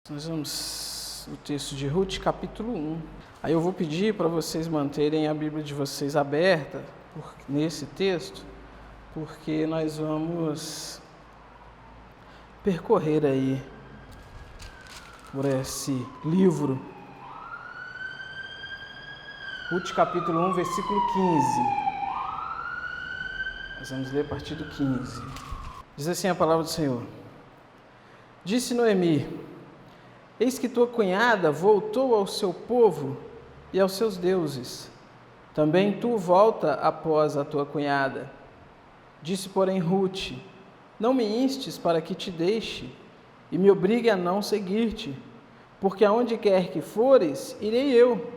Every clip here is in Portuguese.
Nós vamos no texto de Ruth, capítulo 1. Aí eu vou pedir para vocês manterem a Bíblia de vocês aberta nesse texto, porque nós vamos percorrer aí por esse livro. Ruth, capítulo 1, versículo 15. Nós vamos ler a partir do 15. Diz assim a palavra do Senhor. Disse Noemi: eis que tua cunhada voltou ao seu povo e aos seus deuses. Também tu volta após a tua cunhada. Disse, porém, Ruth: não me instes para que te deixe e me obrigue a não seguir-te, porque aonde quer que fores, irei eu,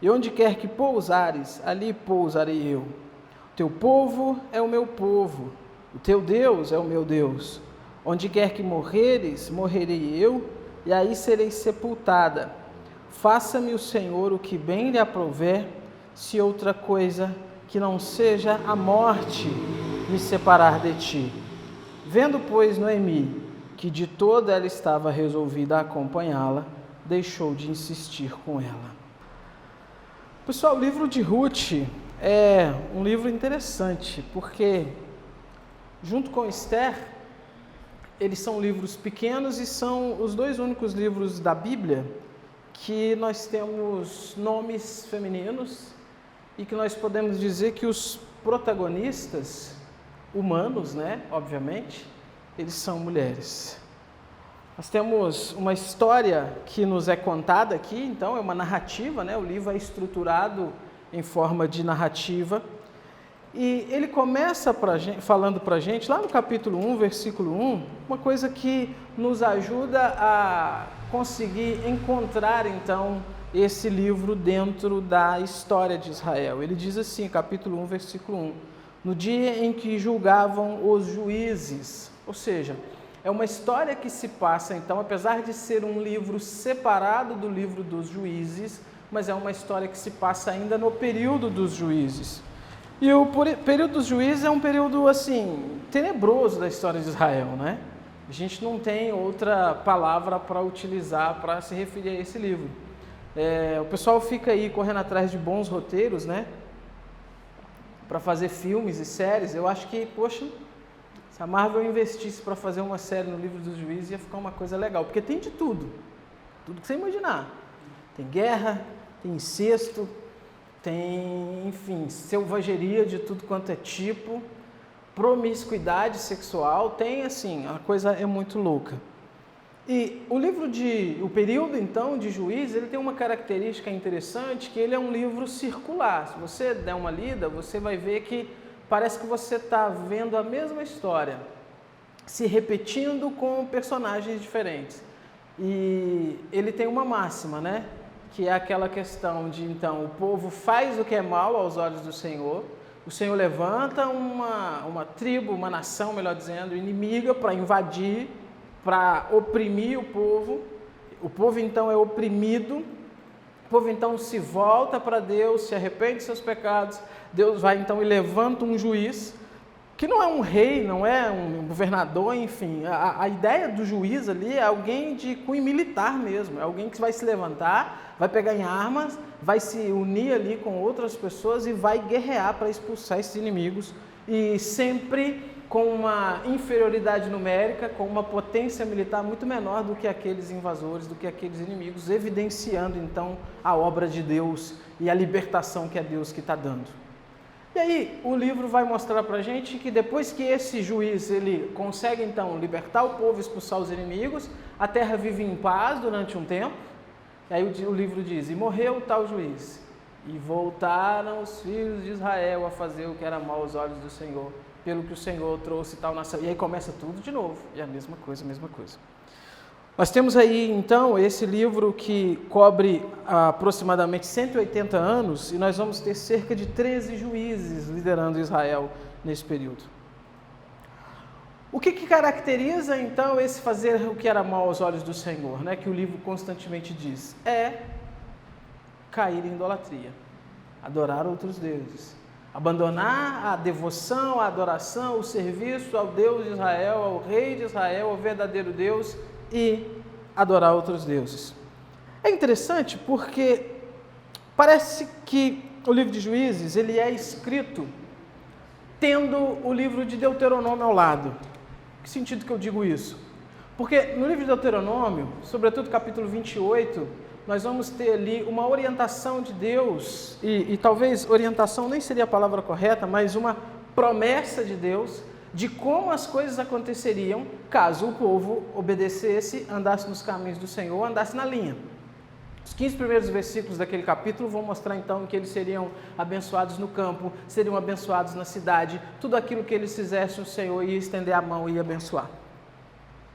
e onde quer que pousares, ali pousarei eu. O teu povo é o meu povo, o teu Deus é o meu Deus. Onde quer que morreres, morrerei eu, e aí serei sepultada. Faça-me o Senhor o que bem lhe aprouver, se outra coisa que não seja a morte me separar de ti. Vendo, pois, Noemi, que de toda ela estava resolvida a acompanhá-la, deixou de insistir com ela. Pessoal, o livro de Ruth é um livro interessante, porque, junto com Esther, eles são livros pequenos e são os dois únicos livros da Bíblia que nós temos nomes femininos e que nós podemos dizer que os protagonistas humanos, obviamente, eles são mulheres. Nós temos uma história que nos é contada aqui, então é uma narrativa, o livro é estruturado em forma de narrativa. E ele começa falando para a gente, lá no capítulo 1, versículo 1, uma coisa que nos ajuda a conseguir encontrar, então, esse livro dentro da história de Israel. Ele diz assim, capítulo 1, versículo 1, no dia em que julgavam os juízes, ou seja, é uma história que se passa, então, apesar de ser um livro separado do livro dos juízes, mas é uma história que se passa ainda no período dos juízes. E o período dos juízes é um período, tenebroso da história de Israel, A gente não tem outra palavra para utilizar para se referir a esse livro. O pessoal fica aí correndo atrás de bons roteiros, para fazer filmes e séries. Eu acho que, se a Marvel investisse para fazer uma série no livro dos juízes, ia ficar uma coisa legal, porque tem de tudo que você imaginar. Tem guerra, tem incesto, tem, selvageria de tudo quanto é tipo, promiscuidade sexual, tem a coisa é muito louca. E o período então de Juízes, ele tem uma característica interessante, que ele é um livro circular. Se você der uma lida, você vai ver que parece que você está vendo a mesma história, se repetindo com personagens diferentes. E ele tem uma máxima, que é aquela questão de, então, o povo faz o que é mal aos olhos do Senhor, o Senhor levanta uma tribo, uma nação, melhor dizendo, inimiga para invadir, para oprimir o povo então é oprimido, o povo então se volta para Deus, se arrepende de seus pecados, Deus vai então e levanta um juiz, que não é um rei, não é um governador, a ideia do juiz ali é alguém de cunho militar mesmo, é alguém que vai se levantar, vai pegar em armas, vai se unir ali com outras pessoas e vai guerrear para expulsar esses inimigos, e sempre com uma inferioridade numérica, com uma potência militar muito menor do que aqueles invasores, do que aqueles inimigos, evidenciando então a obra de Deus e a libertação que é Deus que está dando. E aí, o livro vai mostrar para a gente que depois que esse juiz ele consegue, então, libertar o povo, expulsar os inimigos, a terra vive em paz durante um tempo. E aí o livro diz, e morreu o tal juiz, e voltaram os filhos de Israel a fazer o que era mal aos olhos do Senhor, pelo que o Senhor trouxe tal nação. E aí começa tudo de novo, e a mesma coisa. Nós temos aí, então, esse livro que cobre aproximadamente 180 anos, e nós vamos ter cerca de 13 juízes liderando Israel nesse período. O que caracteriza, então, esse fazer o que era mal aos olhos do Senhor, que o livro constantemente diz? É cair em idolatria, adorar outros deuses, abandonar a devoção, a adoração, o serviço ao Deus de Israel, ao Rei de Israel, ao verdadeiro Deus, e adorar outros deuses. É interessante porque parece que o livro de Juízes ele é escrito tendo o livro de Deuteronômio ao lado. Que sentido que eu digo isso? Porque no livro de Deuteronômio, sobretudo capítulo 28, nós vamos ter ali uma orientação de Deus, e talvez orientação nem seria a palavra correta, mas uma promessa de Deus de como as coisas aconteceriam caso o povo obedecesse, andasse nos caminhos do Senhor, andasse na linha. Os 15 primeiros versículos daquele capítulo vão mostrar então que eles seriam abençoados no campo, seriam abençoados na cidade, tudo aquilo que eles fizessem o Senhor ia estender a mão e ia abençoar.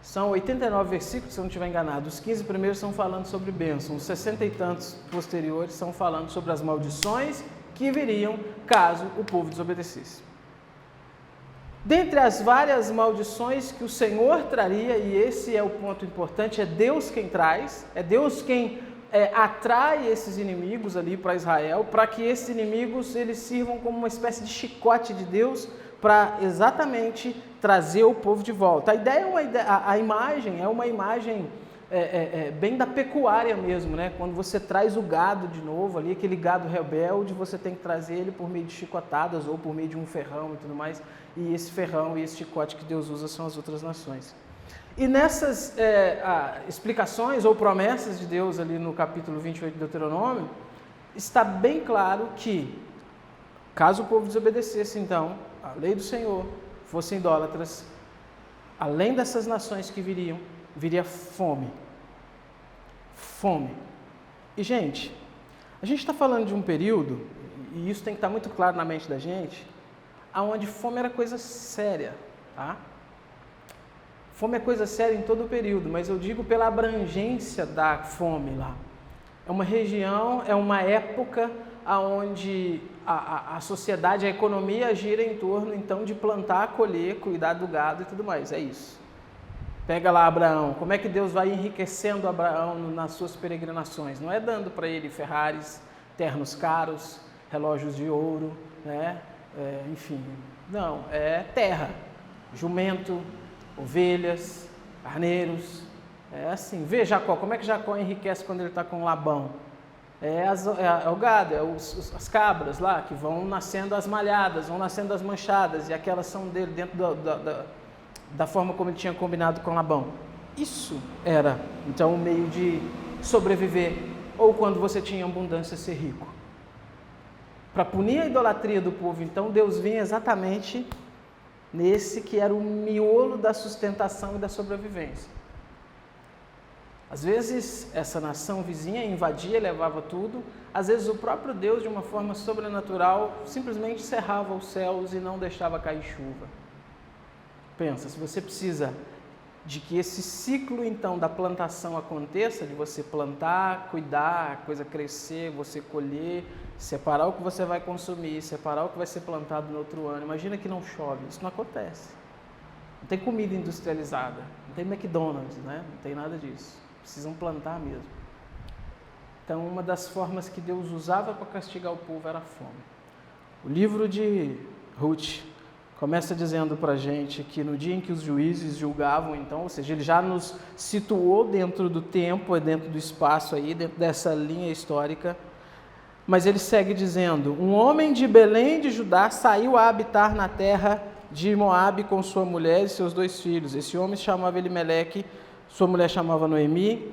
São 89 versículos, se eu não estiver enganado. Os 15 primeiros estão falando sobre bênção, os 60 e tantos posteriores estão falando sobre as maldições que viriam caso o povo desobedecesse. Dentre as várias maldições que o Senhor traria, e esse é o ponto importante, é Deus quem traz, é Deus quem atrai esses inimigos ali para Israel, para que esses inimigos eles sirvam como uma espécie de chicote de Deus para exatamente trazer o povo de volta. A ideia a imagem é uma imagem bem da pecuária mesmo, né? Quando você traz o gado de novo ali, aquele gado rebelde, você tem que trazer ele por meio de chicotadas ou por meio de um ferrão e tudo mais, e esse ferrão e esse chicote que Deus usa são as outras nações. E nessas explicações ou promessas de Deus ali no capítulo 28 de Deuteronômio, está bem claro que, caso o povo desobedecesse então a lei do Senhor, fossem idólatras, além dessas nações que viriam, viria fome. Fome. E gente, a gente está falando de um período, e isso tem que estar muito claro na mente da gente, onde fome era coisa séria, tá? Fome é coisa séria em todo o período, mas eu digo pela abrangência da fome lá. É uma região, é uma época onde a sociedade, a economia gira em torno então de plantar, colher, cuidar do gado e tudo mais, é isso. Pega lá Abraão, como é que Deus vai enriquecendo Abraão nas suas peregrinações? Não é dando para ele Ferraris, ternos caros, relógios de ouro, né? Enfim, não, é terra, jumento, ovelhas, carneiros, é assim. Vê Jacó, como é que Jacó enriquece quando ele está com Labão? É o gado, as cabras lá, que vão nascendo as malhadas, vão nascendo as manchadas, e aquelas são dele dentro da forma como ele tinha combinado com Labão. Isso era, então, um meio de sobreviver, ou quando você tinha abundância, ser rico. Para punir a idolatria do povo, então, Deus vinha exatamente nesse que era o miolo da sustentação e da sobrevivência. Às vezes, essa nação vizinha invadia e levava tudo. Às vezes, o próprio Deus, de uma forma sobrenatural, simplesmente cerrava os céus e não deixava cair chuva. Pensa, se você precisa de que esse ciclo, então, da plantação aconteça, de você plantar, cuidar, a coisa crescer, você colher, separar o que você vai consumir, separar o que vai ser plantado no outro ano. Imagina que não chove, isso não acontece. Não tem comida industrializada, não tem McDonald's, né? Não tem nada disso. Precisam plantar mesmo. Então, uma das formas que Deus usava para castigar o povo era a fome. O livro de Ruth começa dizendo para a gente que no dia em que os juízes julgavam, então, ou seja, ele já nos situou dentro do tempo, dentro do espaço aí, dentro dessa linha histórica, mas ele segue dizendo: um homem de Belém de Judá saiu a habitar na terra de Moabe com sua mulher e seus 2 filhos. Esse homem se chamava Elimeleque, sua mulher chamava Noemi,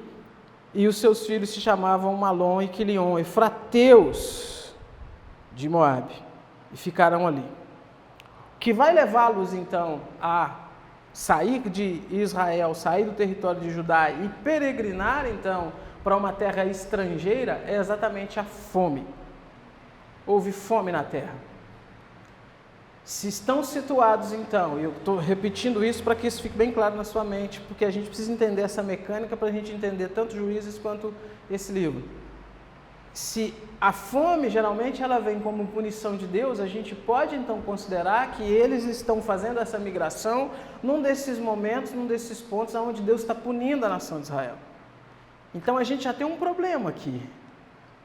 e os seus filhos se chamavam Malom e Quilion, efrateus de Moabe, e ficaram ali. O que vai levá-los, então, a sair de Israel, sair do território de Judá e peregrinar, então, para uma terra estrangeira, é exatamente a fome. Houve fome na terra. Se estão situados, então, e eu estou repetindo isso para que isso fique bem claro na sua mente, porque a gente precisa entender essa mecânica para a gente entender tanto Juízes quanto esse livro. Se a fome, geralmente, ela vem como punição de Deus, a gente pode, então, considerar que eles estão fazendo essa migração num desses momentos, num desses pontos onde Deus está punindo a nação de Israel. Então, a gente já tem um problema aqui.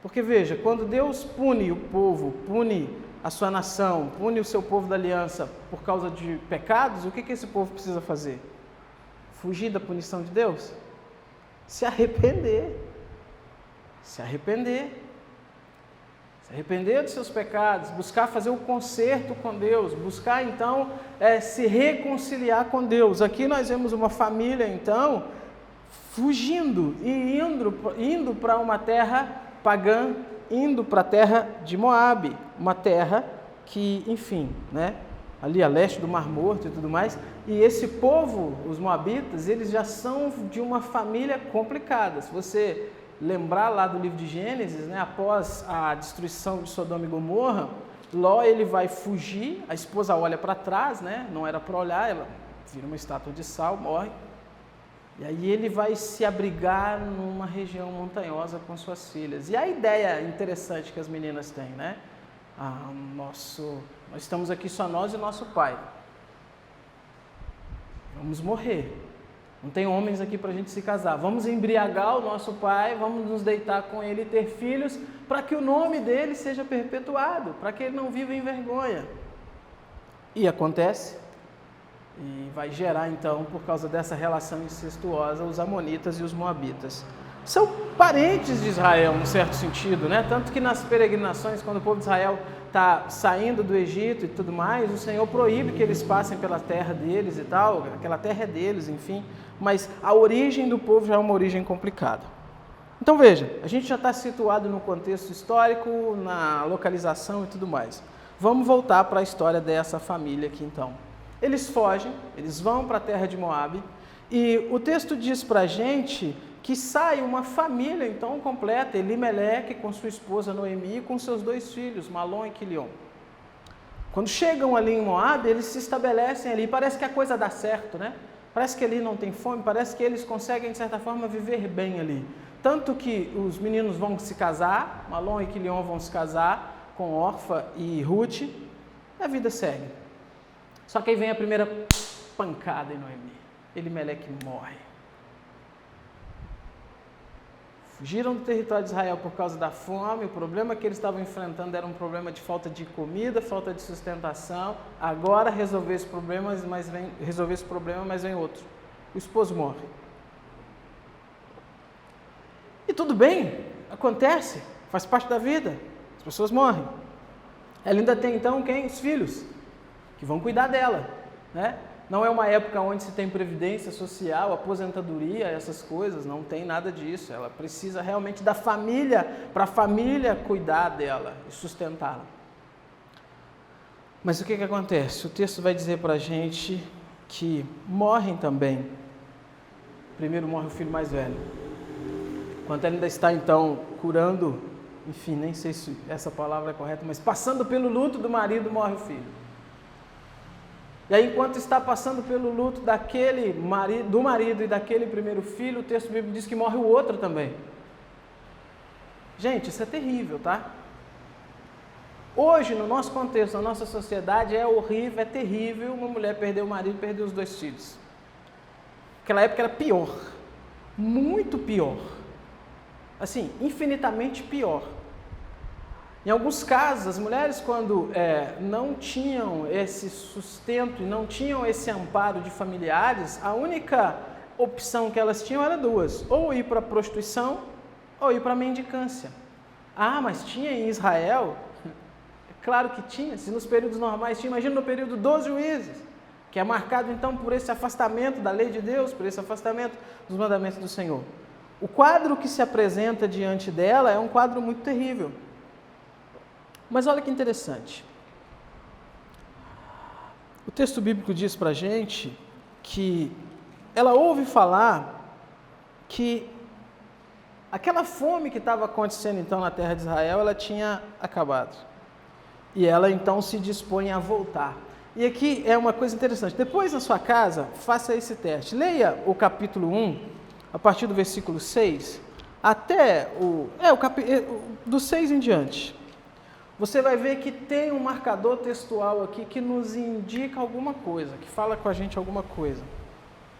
Porque, veja, quando Deus pune o povo, pune a sua nação, pune o seu povo da aliança por causa de pecados, o que esse povo precisa fazer? Fugir da punição de Deus? se arrepender. Se arrepender. Se arrepender dos seus pecados, buscar fazer o conserto com Deus, buscar então se reconciliar com Deus. Aqui nós vemos uma família então fugindo e indo para uma terra pagã, indo para a terra de Moabe, uma terra que, enfim, né, ali a leste do Mar Morto e tudo mais. E esse povo, os moabitas, eles já são de uma família complicada. Se você lembrar lá do livro de Gênesis, né, após a destruição de Sodoma e Gomorra, Ló ele vai fugir, a esposa olha para trás, né, não era para olhar, ela vira uma estátua de sal, morre. E aí ele vai se abrigar numa região montanhosa com suas filhas. E a ideia interessante que as meninas têm, né? Nós estamos aqui só nós e nosso pai. Vamos morrer. Não tem homens aqui para a gente se casar. Vamos embriagar o nosso pai, vamos nos deitar com ele e ter filhos, para que o nome dele seja perpetuado, para que ele não viva em vergonha. E acontece. E vai gerar, então, por causa dessa relação incestuosa, os amonitas e os moabitas. São parentes de Israel, num certo sentido, né? Tanto que nas peregrinações, quando o povo de Israel está saindo do Egito e tudo mais, o Senhor proíbe que eles passem pela terra deles e tal, aquela terra é deles, enfim. Mas a origem do povo já é uma origem complicada. Então veja, a gente já está situado no contexto histórico, na localização e tudo mais. Vamos voltar para a história dessa família aqui, então. Eles fogem, eles vão para a terra de Moabe, e o texto diz para a gente que sai uma família então completa, Elimeleque com sua esposa Noemi e com seus 2 filhos, Malom e Quilion. Quando chegam ali em Moabe, eles se estabelecem ali, parece que a coisa dá certo, né? Parece que ali não tem fome, parece que eles conseguem de certa forma viver bem ali. Tanto que os meninos vão se casar, Malom e Quilion vão se casar com Orfa e Ruth, e a vida segue. Só que aí vem a primeira pancada em Noemi. Elimeleque morre. Fugiram do território de Israel por causa da fome. O problema que eles estavam enfrentando era um problema de falta de comida, falta de sustentação. Agora resolver esse problema, mas vem outro. O esposo morre. E tudo bem, acontece, faz parte da vida. As pessoas morrem. Ela ainda tem então quem? Os filhos, que vão cuidar dela, né? Não é uma época onde se tem previdência social, aposentadoria, essas coisas, não tem nada disso. Ela precisa realmente da família, para a família cuidar dela e sustentá-la. Mas o que acontece? O texto vai dizer para a gente que morrem também. Primeiro morre o filho mais velho. Enquanto ela ainda está então curando, enfim, nem sei se essa palavra é correta, mas passando pelo luto do marido, morre o filho. E aí, enquanto está passando pelo luto do marido e daquele primeiro filho, o texto bíblico diz que morre o outro também. Gente, isso é terrível, tá? Hoje, no nosso contexto, na nossa sociedade, é horrível, é terrível uma mulher perder o marido e perder os 2 filhos. Naquela época era pior, muito pior. Assim, infinitamente pior. Em alguns casos, as mulheres, quando não tinham esse sustento e não tinham esse amparo de familiares, a única opção que elas tinham era 2, ou ir para a prostituição ou ir para a mendicância. Ah, mas tinha em Israel? Claro que tinha, se nos períodos normais tinha, imagina no período dos juízes, que é marcado então por esse afastamento da lei de Deus, por esse afastamento dos mandamentos do Senhor. O quadro que se apresenta diante dela é um quadro muito terrível. Mas olha que interessante. O texto bíblico diz para a gente que ela ouve falar que aquela fome que estava acontecendo então na terra de Israel, ela tinha acabado. E ela então se dispõe a voltar. E aqui é uma coisa interessante. Depois na sua casa, faça esse teste. Leia o capítulo 1, a partir do versículo 6, até do 6 em diante. Você vai ver que tem um marcador textual aqui que nos indica alguma coisa, que fala com a gente alguma coisa.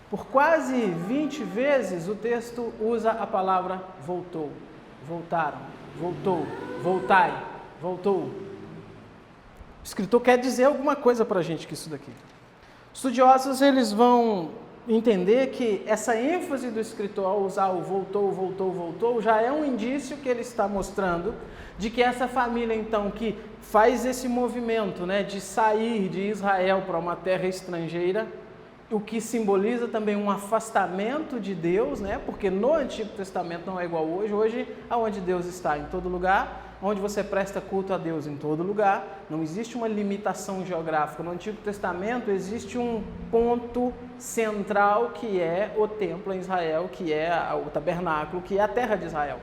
Por quase 20 vezes o texto usa a palavra voltou, voltaram, voltou, voltai, voltou. O escritor quer dizer alguma coisa para a gente que isso daqui. Estudiosos, eles vão entender que essa ênfase do escritor ao usar o voltou, já é um indício que ele está mostrando de que essa família, então, que faz esse movimento, né, de sair de Israel para uma terra estrangeira, o que simboliza também um afastamento de Deus, né, porque no Antigo Testamento não é igual hoje. Hoje, aonde Deus está? Em todo lugar. Onde você presta culto a Deus, em todo lugar. Não existe uma limitação geográfica. No Antigo Testamento existe um ponto central que é o templo em Israel, que é o tabernáculo, que é a terra de Israel.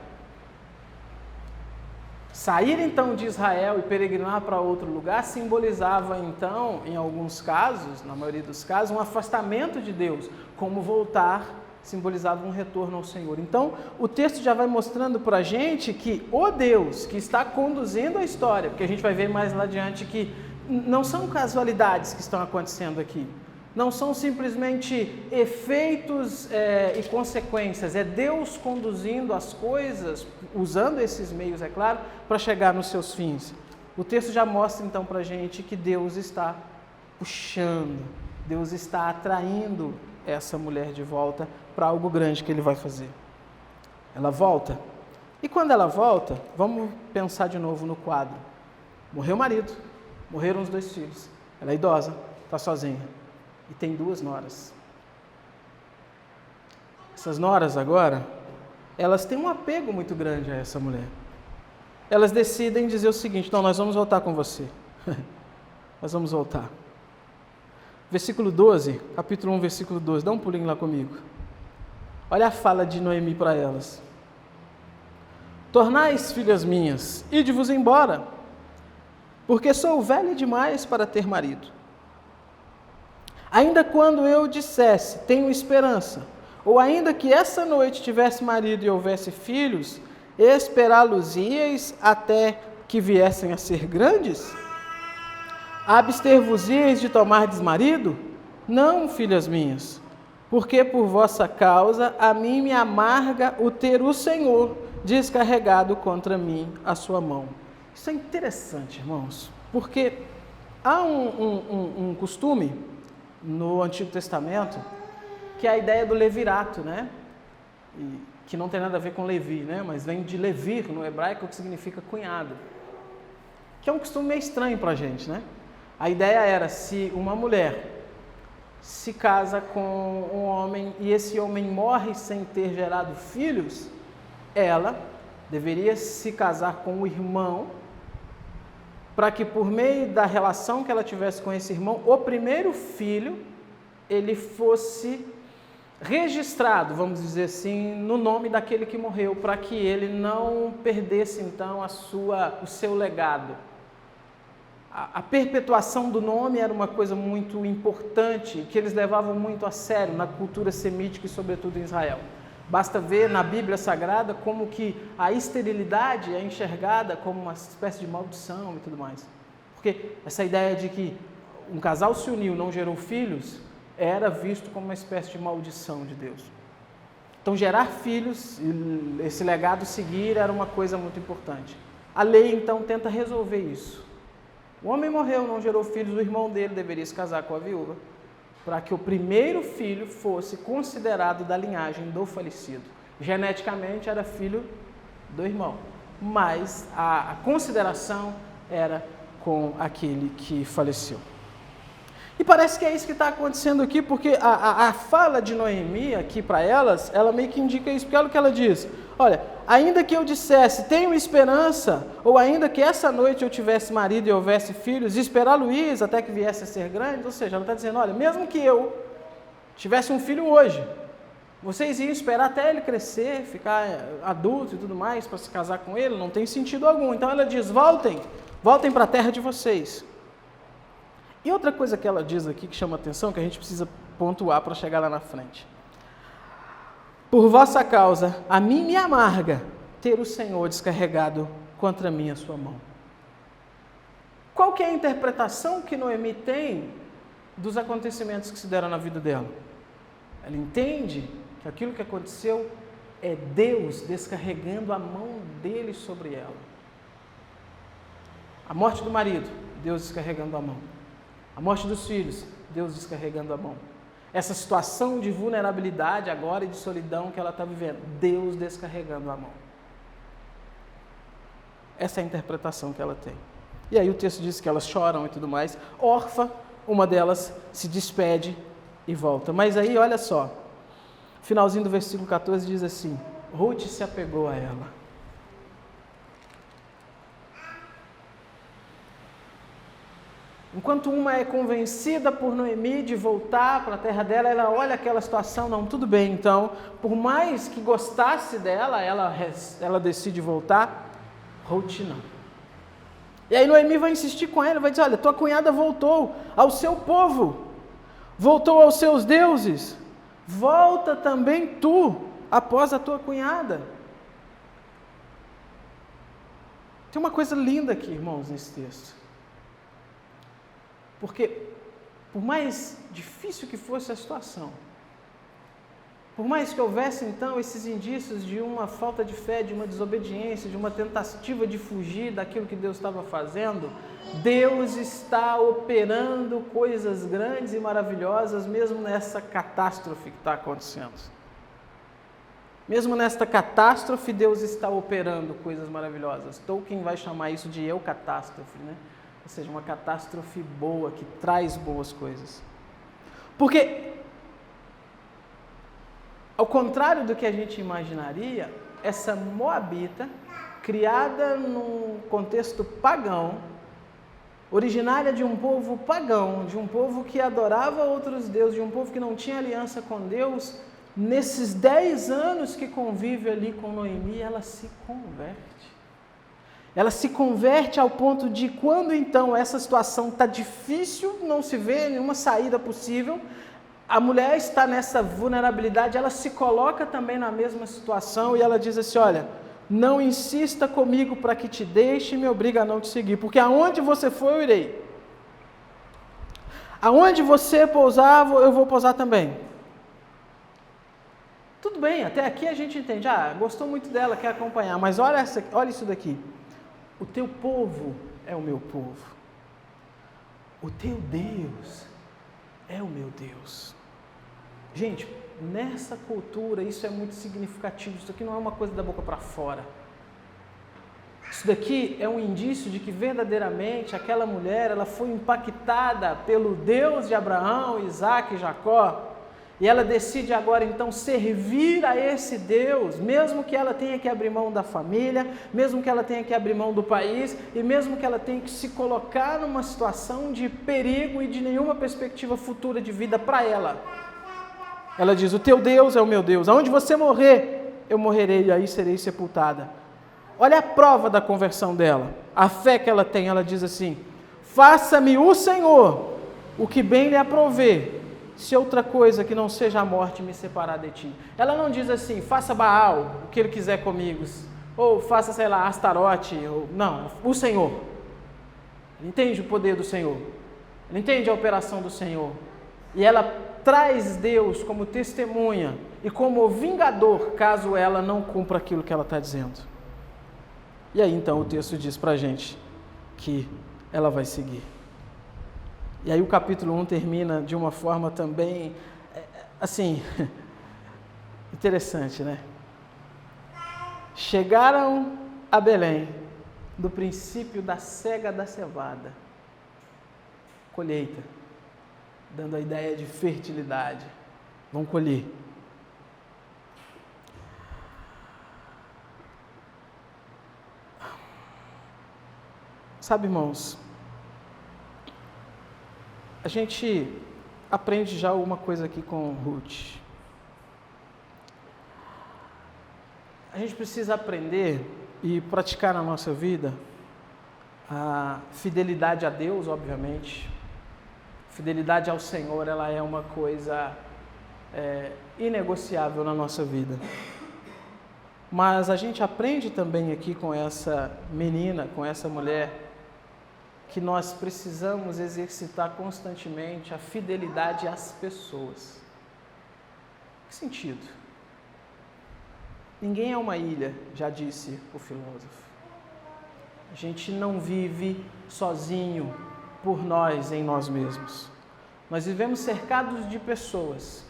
Sair então de Israel e peregrinar para outro lugar simbolizava então, em alguns casos, na maioria dos casos, um afastamento de Deus, como voltar simbolizava um retorno ao Senhor. Então, o texto já vai mostrando para a gente que o Deus que está conduzindo a história, porque a gente vai ver mais lá adiante que não são casualidades que estão acontecendo aqui, não são simplesmente efeitos e consequências, é Deus conduzindo as coisas, usando esses meios, é claro, para chegar nos seus fins. O texto já mostra então para a gente que Deus está puxando, Deus está atraindo essa mulher de volta para algo grande que ele vai fazer. Ela volta. E quando ela volta, vamos pensar de novo no quadro. Morreu o marido, morreram os 2 filhos. Ela é idosa, está sozinha. E tem 2 noras. Essas noras agora, elas têm um apego muito grande a essa mulher. Elas decidem dizer o seguinte: não, nós vamos voltar com você. Nós vamos voltar. Versículo 12, capítulo 1, versículo 12, dá um pulinho lá comigo. Olha a fala de Noemi para elas. Tornais, filhas minhas, ide-vos embora, porque sou velha demais para ter marido. Ainda quando eu dissesse, tenho esperança, ou ainda que essa noite tivesse marido e houvesse filhos, esperá-los-ieis até que viessem a ser grandes? Abster-vos-ieis de tomardes marido? Não, filhas minhas, porque por vossa causa a mim me amarga o ter o Senhor descarregado contra mim a sua mão. Isso é interessante, irmãos, porque há um costume no Antigo Testamento que é a ideia do levirato, né? Que não tem nada a ver com Levi, né? Mas vem de levir no hebraico, que significa cunhado, que é um costume meio estranho para a gente, né? A ideia era, se uma mulher se casa com um homem e esse homem morre sem ter gerado filhos, ela deveria se casar com o irmão, para que por meio da relação que ela tivesse com esse irmão, o primeiro filho, ele fosse registrado, vamos dizer assim, no nome daquele que morreu, para que ele não perdesse então o seu legado. A perpetuação do nome era uma coisa muito importante, que eles levavam muito a sério na cultura semítica e sobretudo em Israel. Basta ver na Bíblia Sagrada como que a esterilidade é enxergada como uma espécie de maldição e tudo mais. Porque essa ideia de que um casal se uniu e não gerou filhos era visto como uma espécie de maldição de Deus. Então gerar filhos, esse legado seguir, era uma coisa muito importante. A lei então tenta resolver isso. O homem morreu, não gerou filhos, o irmão dele deveria se casar com a viúva, para que o primeiro filho fosse considerado da linhagem do falecido. Geneticamente era filho do irmão, mas a consideração era com aquele que faleceu. E parece que é isso que está acontecendo aqui, porque a fala de Noemi aqui para elas, ela meio que indica isso, porque olha o que ela diz: olha, ainda que eu dissesse, tenho esperança, ou ainda que essa noite eu tivesse marido e houvesse filhos, esperá-lo-ís até que viesse a ser grande. Ou seja, ela está dizendo, olha, mesmo que eu tivesse um filho hoje, vocês iam esperar até ele crescer, ficar adulto e tudo mais, para se casar com ele, não tem sentido algum. Então ela diz, voltem para a terra de vocês. E outra coisa que ela diz aqui, que chama atenção, que a gente precisa pontuar para chegar lá na frente. Por vossa causa, a mim me amarga ter o Senhor descarregado contra mim a sua mão. Qual que é a interpretação que Noemi tem dos acontecimentos que se deram na vida dela? Ela entende que aquilo que aconteceu é Deus descarregando a mão dele sobre ela. A morte do marido, Deus descarregando a mão. A morte dos filhos, Deus descarregando a mão. essa situação de vulnerabilidade agora e de solidão que ela está vivendo. Deus descarregando a mão. Essa é a interpretação que ela tem. E aí o texto diz que elas choram e tudo mais. Orfa, uma delas, se despede e volta. Mas aí, olha só, finalzinho do versículo 14 diz assim: Ruth se apegou a ela. Enquanto uma é convencida por Noemi de voltar para a terra dela, ela olha aquela situação, não, tudo bem, então, por mais que gostasse dela, ela decide voltar. Ruth não. E aí Noemi vai insistir com ela, vai dizer, olha, tua cunhada voltou ao seu povo, voltou aos seus deuses, volta também tu, após a tua cunhada. Tem uma coisa linda aqui, irmãos, nesse texto. Porque, por mais difícil que fosse a situação, por mais que houvesse então esses indícios de uma falta de fé, de uma desobediência, de uma tentativa de fugir daquilo que Deus estava fazendo, Deus está operando coisas grandes e maravilhosas, mesmo nessa catástrofe que está acontecendo. Mesmo nesta catástrofe, Deus está operando coisas maravilhosas. Tolkien vai chamar isso de eucatástrofe, né? Ou seja, uma catástrofe boa, que traz boas coisas. Porque, ao contrário do que a gente imaginaria, essa moabita, criada num contexto pagão, originária de um povo pagão, de um povo que adorava outros deuses, de um povo que não tinha aliança com Deus, nesses 10 anos que convive ali com Noemi, ela se converte. Ela se converte ao ponto de, quando então essa situação está difícil, não se vê nenhuma saída possível, a mulher está nessa vulnerabilidade, ela se coloca também na mesma situação e ela diz assim, olha, não insista comigo para que te deixe e me obriga a não te seguir, porque aonde você for eu irei. Aonde você pousar, eu vou pousar também. Tudo bem, até aqui a gente entende, gostou muito dela, quer acompanhar, mas olha isso daqui. O teu povo é o meu povo. O teu Deus é o meu Deus. Gente, nessa cultura isso é muito significativo. Isso aqui não é uma coisa da boca para fora. Isso daqui é um indício de que verdadeiramente aquela mulher, ela foi impactada pelo Deus de Abraão, Isaac e Jacó. E ela decide agora então servir a esse Deus, mesmo que ela tenha que abrir mão da família, mesmo que ela tenha que abrir mão do país, e mesmo que ela tenha que se colocar numa situação de perigo e de nenhuma perspectiva futura de vida para ela. Ela diz, o teu Deus é o meu Deus, aonde você morrer, eu morrerei e aí serei sepultada. Olha a prova da conversão dela, a fé que ela tem, ela diz assim, faça-me o Senhor o que bem lhe aprouver, se outra coisa que não seja a morte me separar de ti. Ela não diz assim, faça Baal, o que ele quiser comigo, ou faça, sei lá, Astarote, não, o Senhor. Ele entende o poder do Senhor, ele entende a operação do Senhor, e ela traz Deus como testemunha e como vingador, caso ela não cumpra aquilo que ela está dizendo. E aí então o texto diz para a gente que ela vai seguir. E aí o capítulo 1 termina de uma forma também, assim, interessante, né? Chegaram a Belém, do princípio da cega da cevada, colheita, dando a ideia de fertilidade, vão colher. Sabe, irmãos, a gente aprende já uma coisa aqui com Ruth. A gente precisa aprender e praticar na nossa vida a fidelidade a Deus, obviamente. Fidelidade ao Senhor, ela é uma coisa inegociável na nossa vida. Mas a gente aprende também aqui com essa menina, com essa mulher, que nós precisamos exercitar constantemente a fidelidade às pessoas. Que sentido? Ninguém é uma ilha, já disse o filósofo. A gente não vive sozinho por nós, em nós mesmos. Nós vivemos cercados de pessoas.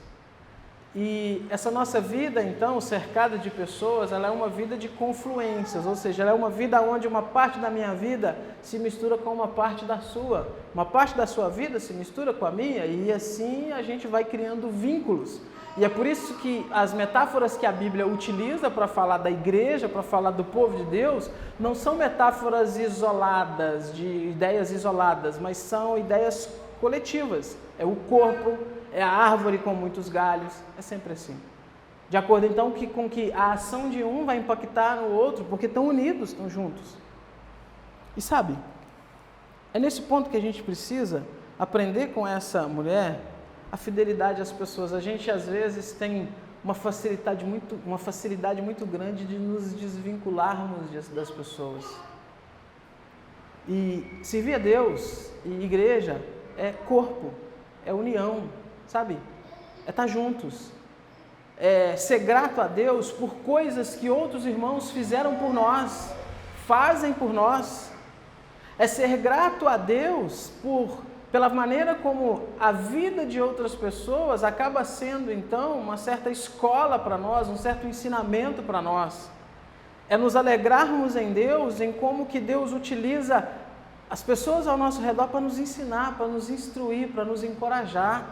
E essa nossa vida, então, cercada de pessoas, ela é uma vida de confluências, ou seja, ela é uma vida onde uma parte da minha vida se mistura com uma parte da sua. Uma parte da sua vida se mistura com a minha e assim a gente vai criando vínculos. E é por isso que as metáforas que a Bíblia utiliza para falar da igreja, para falar do povo de Deus, não são metáforas isoladas, de ideias isoladas, mas são ideias coletivas. É o corpo, é a árvore com muitos galhos, é sempre assim. De acordo então com que a ação de um vai impactar no outro, porque estão unidos, estão juntos. E sabe, é nesse ponto que a gente precisa aprender com essa mulher a fidelidade às pessoas. A gente às vezes tem uma facilidade muito grande de nos desvincularmos das pessoas. E servir a Deus e igreja é corpo, é união, sabe? É estar juntos. É ser grato a Deus por coisas que outros irmãos fizeram por nós, fazem por nós. É ser grato a Deus pela maneira como a vida de outras pessoas acaba sendo, então, uma certa escola para nós, um certo ensinamento para nós. É nos alegrarmos em Deus, em como que Deus utiliza as pessoas ao nosso redor para nos ensinar, para nos instruir, para nos encorajar.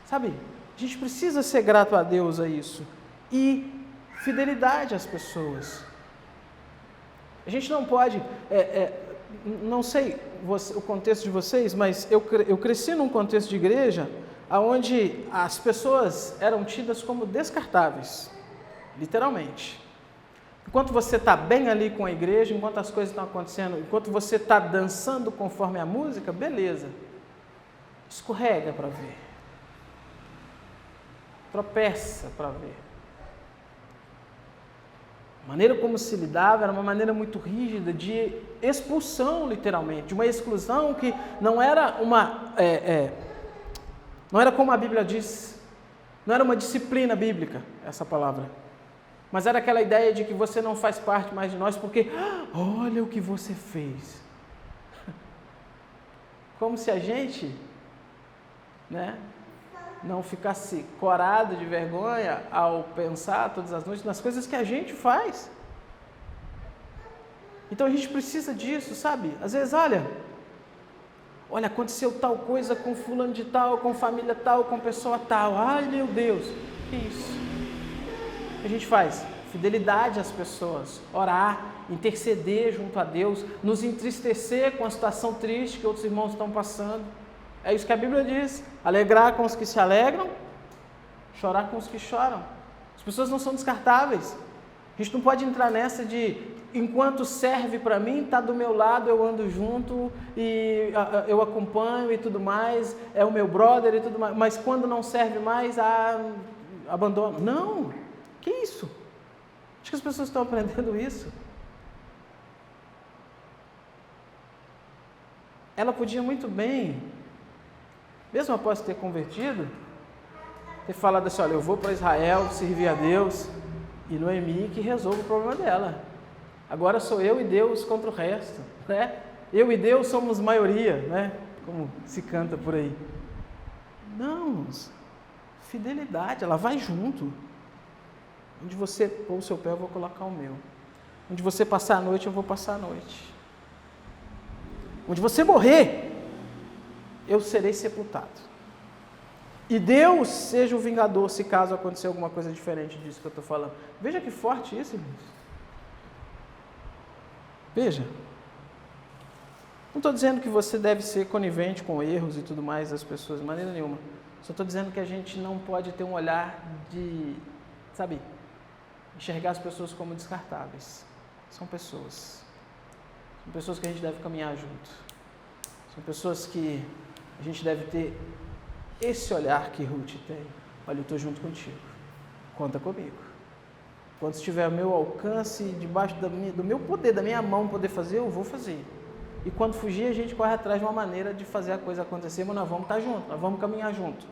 Sabe, a gente precisa ser grato a Deus a isso. E fidelidade às pessoas. A gente não pode, não sei o contexto de vocês, mas eu cresci num contexto de igreja onde as pessoas eram tidas como descartáveis, literalmente. Enquanto você está bem ali com a igreja, enquanto as coisas estão acontecendo, enquanto você está dançando conforme a música, beleza. Escorrega para ver. Tropeça para ver. A maneira como se lidava era uma maneira muito rígida de expulsão, literalmente, de uma exclusão que não era não era como a Bíblia diz, não era uma disciplina bíblica, essa palavra, mas era aquela ideia de que você não faz parte mais de nós porque, olha o que você fez. Como se a gente, não ficasse corado de vergonha ao pensar todas as noites nas coisas que a gente faz. Então a gente precisa disso, sabe? Às vezes, olha, aconteceu tal coisa com fulano de tal, com família tal, com pessoa tal. Ai, meu Deus, que isso? O que a gente faz? Fidelidade às pessoas, orar, interceder junto a Deus, nos entristecer com a situação triste que outros irmãos estão passando. É isso que a Bíblia diz, alegrar com os que se alegram, chorar com os que choram. As pessoas não são descartáveis. A gente não pode entrar nessa de, enquanto serve para mim, está do meu lado, eu ando junto, e eu acompanho e tudo mais, é o meu brother e tudo mais, mas quando não serve mais, abandono. Não, que isso? Acho que as pessoas estão aprendendo isso. Ela podia muito bem, mesmo após ter convertido, ter falado assim, olha, eu vou para Israel servir a Deus, e Noemi que resolve o problema dela. Agora sou eu e Deus contra o resto, né? Eu e Deus somos maioria, né? Como se canta por aí. Não, fidelidade, ela vai junto. Onde você pôr o seu pé, eu vou colocar o meu. Onde você passar a noite, eu vou passar a noite. Onde você morrer, eu serei sepultado. E Deus seja o vingador se caso acontecer alguma coisa diferente disso que eu estou falando. Veja que forte isso, irmãos. Veja. Não estou dizendo que você deve ser conivente com erros e tudo mais das pessoas, de maneira nenhuma. Só estou dizendo que a gente não pode ter um olhar de, enxergar as pessoas como descartáveis. São pessoas. São pessoas que a gente deve caminhar junto. São pessoas que a gente deve ter esse olhar que Ruth tem. Olha, eu estou junto contigo. Conta comigo. Quando estiver ao meu alcance, debaixo do meu poder, da minha mão poder fazer, eu vou fazer. E quando fugir, a gente corre atrás de uma maneira de fazer a coisa acontecer, mas nós vamos estar juntos, nós vamos caminhar junto.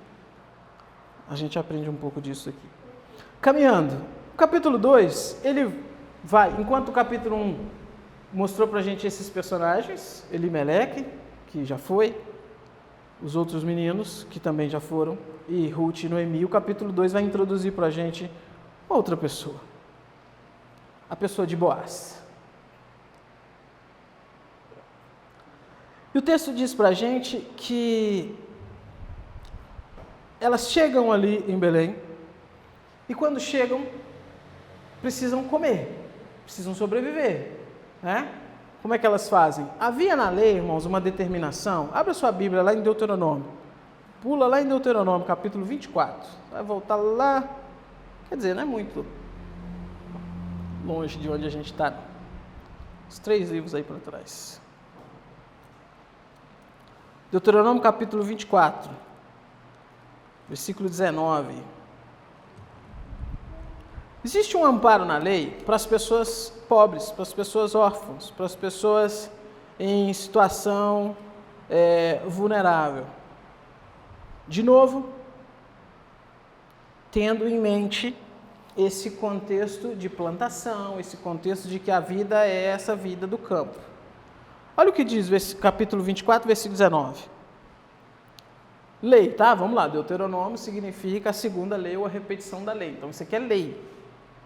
A gente aprende um pouco disso aqui. Caminhando. O capítulo 2, ele vai, enquanto o capítulo 1 mostrou para a gente esses personagens, Elimeleque, que já foi, os outros meninos, que também já foram, e Ruth e Noemi. O capítulo 2 vai introduzir para a gente outra pessoa, a pessoa de Boaz. E o texto diz para a gente que elas chegam ali em Belém, e quando chegam, precisam comer, precisam sobreviver, né? Como é que elas fazem? Havia na lei, irmãos, uma determinação. Abra sua Bíblia lá em Deuteronômio. Pula lá em Deuteronômio, capítulo 24. Vai voltar lá. Quer dizer, não é muito longe de onde a gente está. Os 3 livros aí para trás. Deuteronômio, capítulo 24. Versículo 19. Existe um amparo na lei para as pessoas pobres, para as pessoas órfãs, para as pessoas em situação vulnerável. De novo, tendo em mente esse contexto de plantação, esse contexto de que a vida é essa vida do campo. Olha o que diz capítulo 24, versículo 19. Lei, tá? Vamos lá. Deuteronômio significa a segunda lei ou a repetição da lei. Então, isso aqui é lei,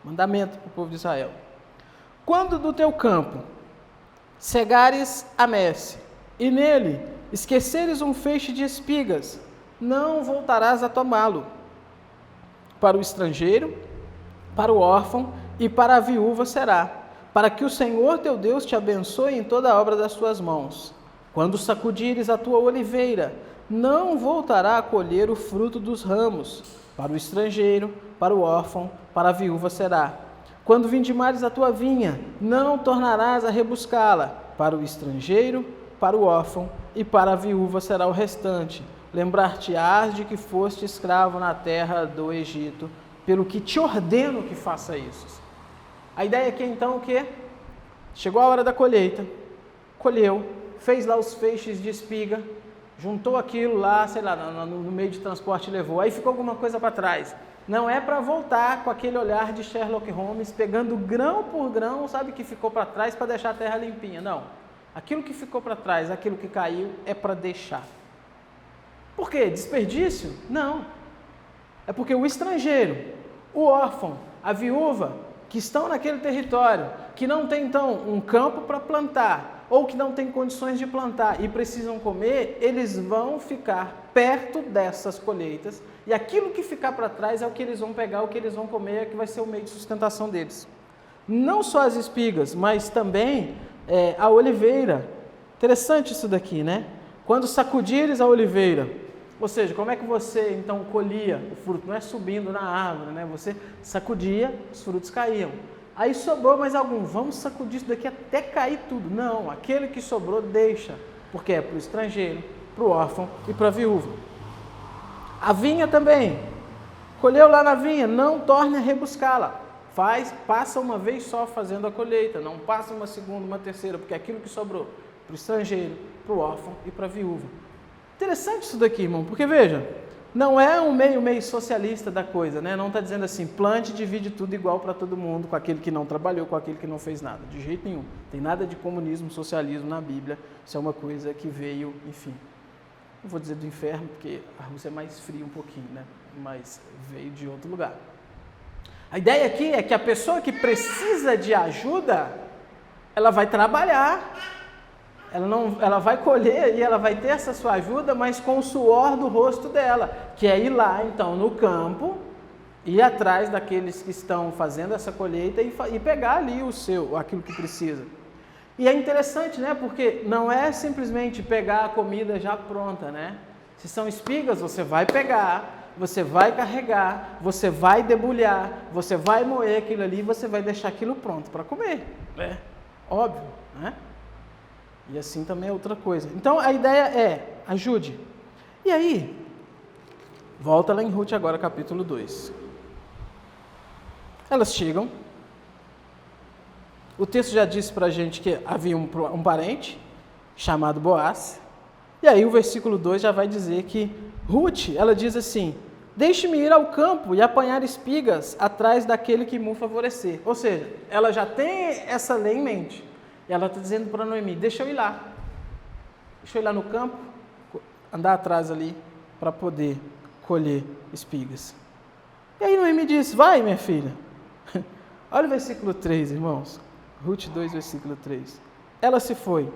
mandamento para o povo de Israel. Quando do teu campo cegares a messe, e nele esqueceres um feixe de espigas, não voltarás a tomá-lo. Para o estrangeiro, para o órfão e para a viúva será, para que o Senhor teu Deus te abençoe em toda a obra das tuas mãos. Quando sacudires a tua oliveira, não voltará a colher o fruto dos ramos. Para o estrangeiro, para o órfão, para a viúva será. Quando vindimares a tua vinha, não tornarás a rebuscá-la. Para o estrangeiro, para o órfão e para a viúva será o restante. Lembrar-te-ás de que foste escravo na terra do Egito, pelo que te ordeno que faça isso. A ideia aqui então é o quê? Chegou a hora da colheita, colheu, fez lá os feixes de espiga, juntou aquilo lá, sei lá, no meio de transporte e levou. Aí ficou alguma coisa para trás. Não é para voltar com aquele olhar de Sherlock Holmes, pegando grão por grão, sabe, que ficou para trás para deixar a terra limpinha. Não. Aquilo que ficou para trás, aquilo que caiu, é para deixar. Por quê? Desperdício? Não. É porque o estrangeiro, o órfão, a viúva, que estão naquele território, que não tem então um campo para plantar, ou que não tem condições de plantar e precisam comer, eles vão ficar perto dessas colheitas, e aquilo que ficar para trás é o que eles vão pegar, o que eles vão comer, é que vai ser o meio de sustentação deles. Não só as espigas, mas também a oliveira. Interessante isso daqui, né? Quando sacudires a oliveira, ou seja, como é que você então colhia o fruto? Não é subindo na árvore, né? Você sacudia, os frutos caíam. Aí sobrou mais algum, vamos sacudir isso daqui até cair tudo. Não, aquele que sobrou deixa, porque é para o estrangeiro, para o órfão e para a viúva. A vinha também, colheu lá na vinha, não torne a rebuscá-la. Passa uma vez só fazendo a colheita, não passa uma segunda, uma terceira, porque é aquilo que sobrou para o estrangeiro, para o órfão e para a viúva. Interessante isso daqui, irmão, porque veja, não é um meio socialista da coisa, né? Não está dizendo assim, plante e divide tudo igual para todo mundo, com aquele que não trabalhou, com aquele que não fez nada, de jeito nenhum. Tem nada de comunismo, socialismo na Bíblia, isso é uma coisa que veio, enfim, não vou dizer do inferno, porque a Rússia é mais fria um pouquinho, né? Mas veio de outro lugar. A ideia aqui é que a pessoa que precisa de ajuda, ela vai trabalhar, ela vai colher e ela vai ter essa sua ajuda, mas com o suor do rosto dela, que é ir lá então no campo, ir atrás daqueles que estão fazendo essa colheita e pegar ali aquilo que precisa. E é interessante, né? Porque não é simplesmente pegar a comida já pronta, né? Se são espigas, você vai pegar, você vai carregar, você vai debulhar, você vai moer aquilo ali, você vai deixar aquilo pronto para comer, né? Óbvio, né? E assim também é outra coisa. Então a ideia é, ajude. E aí, volta lá em Ruth agora, capítulo 2. Elas chegam. O texto já disse para a gente que havia um parente chamado Boaz. E aí o versículo 2 já vai dizer que Ruth, ela diz assim, deixe-me ir ao campo e apanhar espigas atrás daquele que me favorecer. Ou seja, ela já tem essa lei em mente. E ela está dizendo para Noemi, deixa eu ir lá. Deixa eu ir lá no campo, andar atrás ali para poder colher espigas. E aí Noemi disse, vai minha filha. Olha o versículo 3, irmãos. Ruth 2, versículo 3. Ela se foi,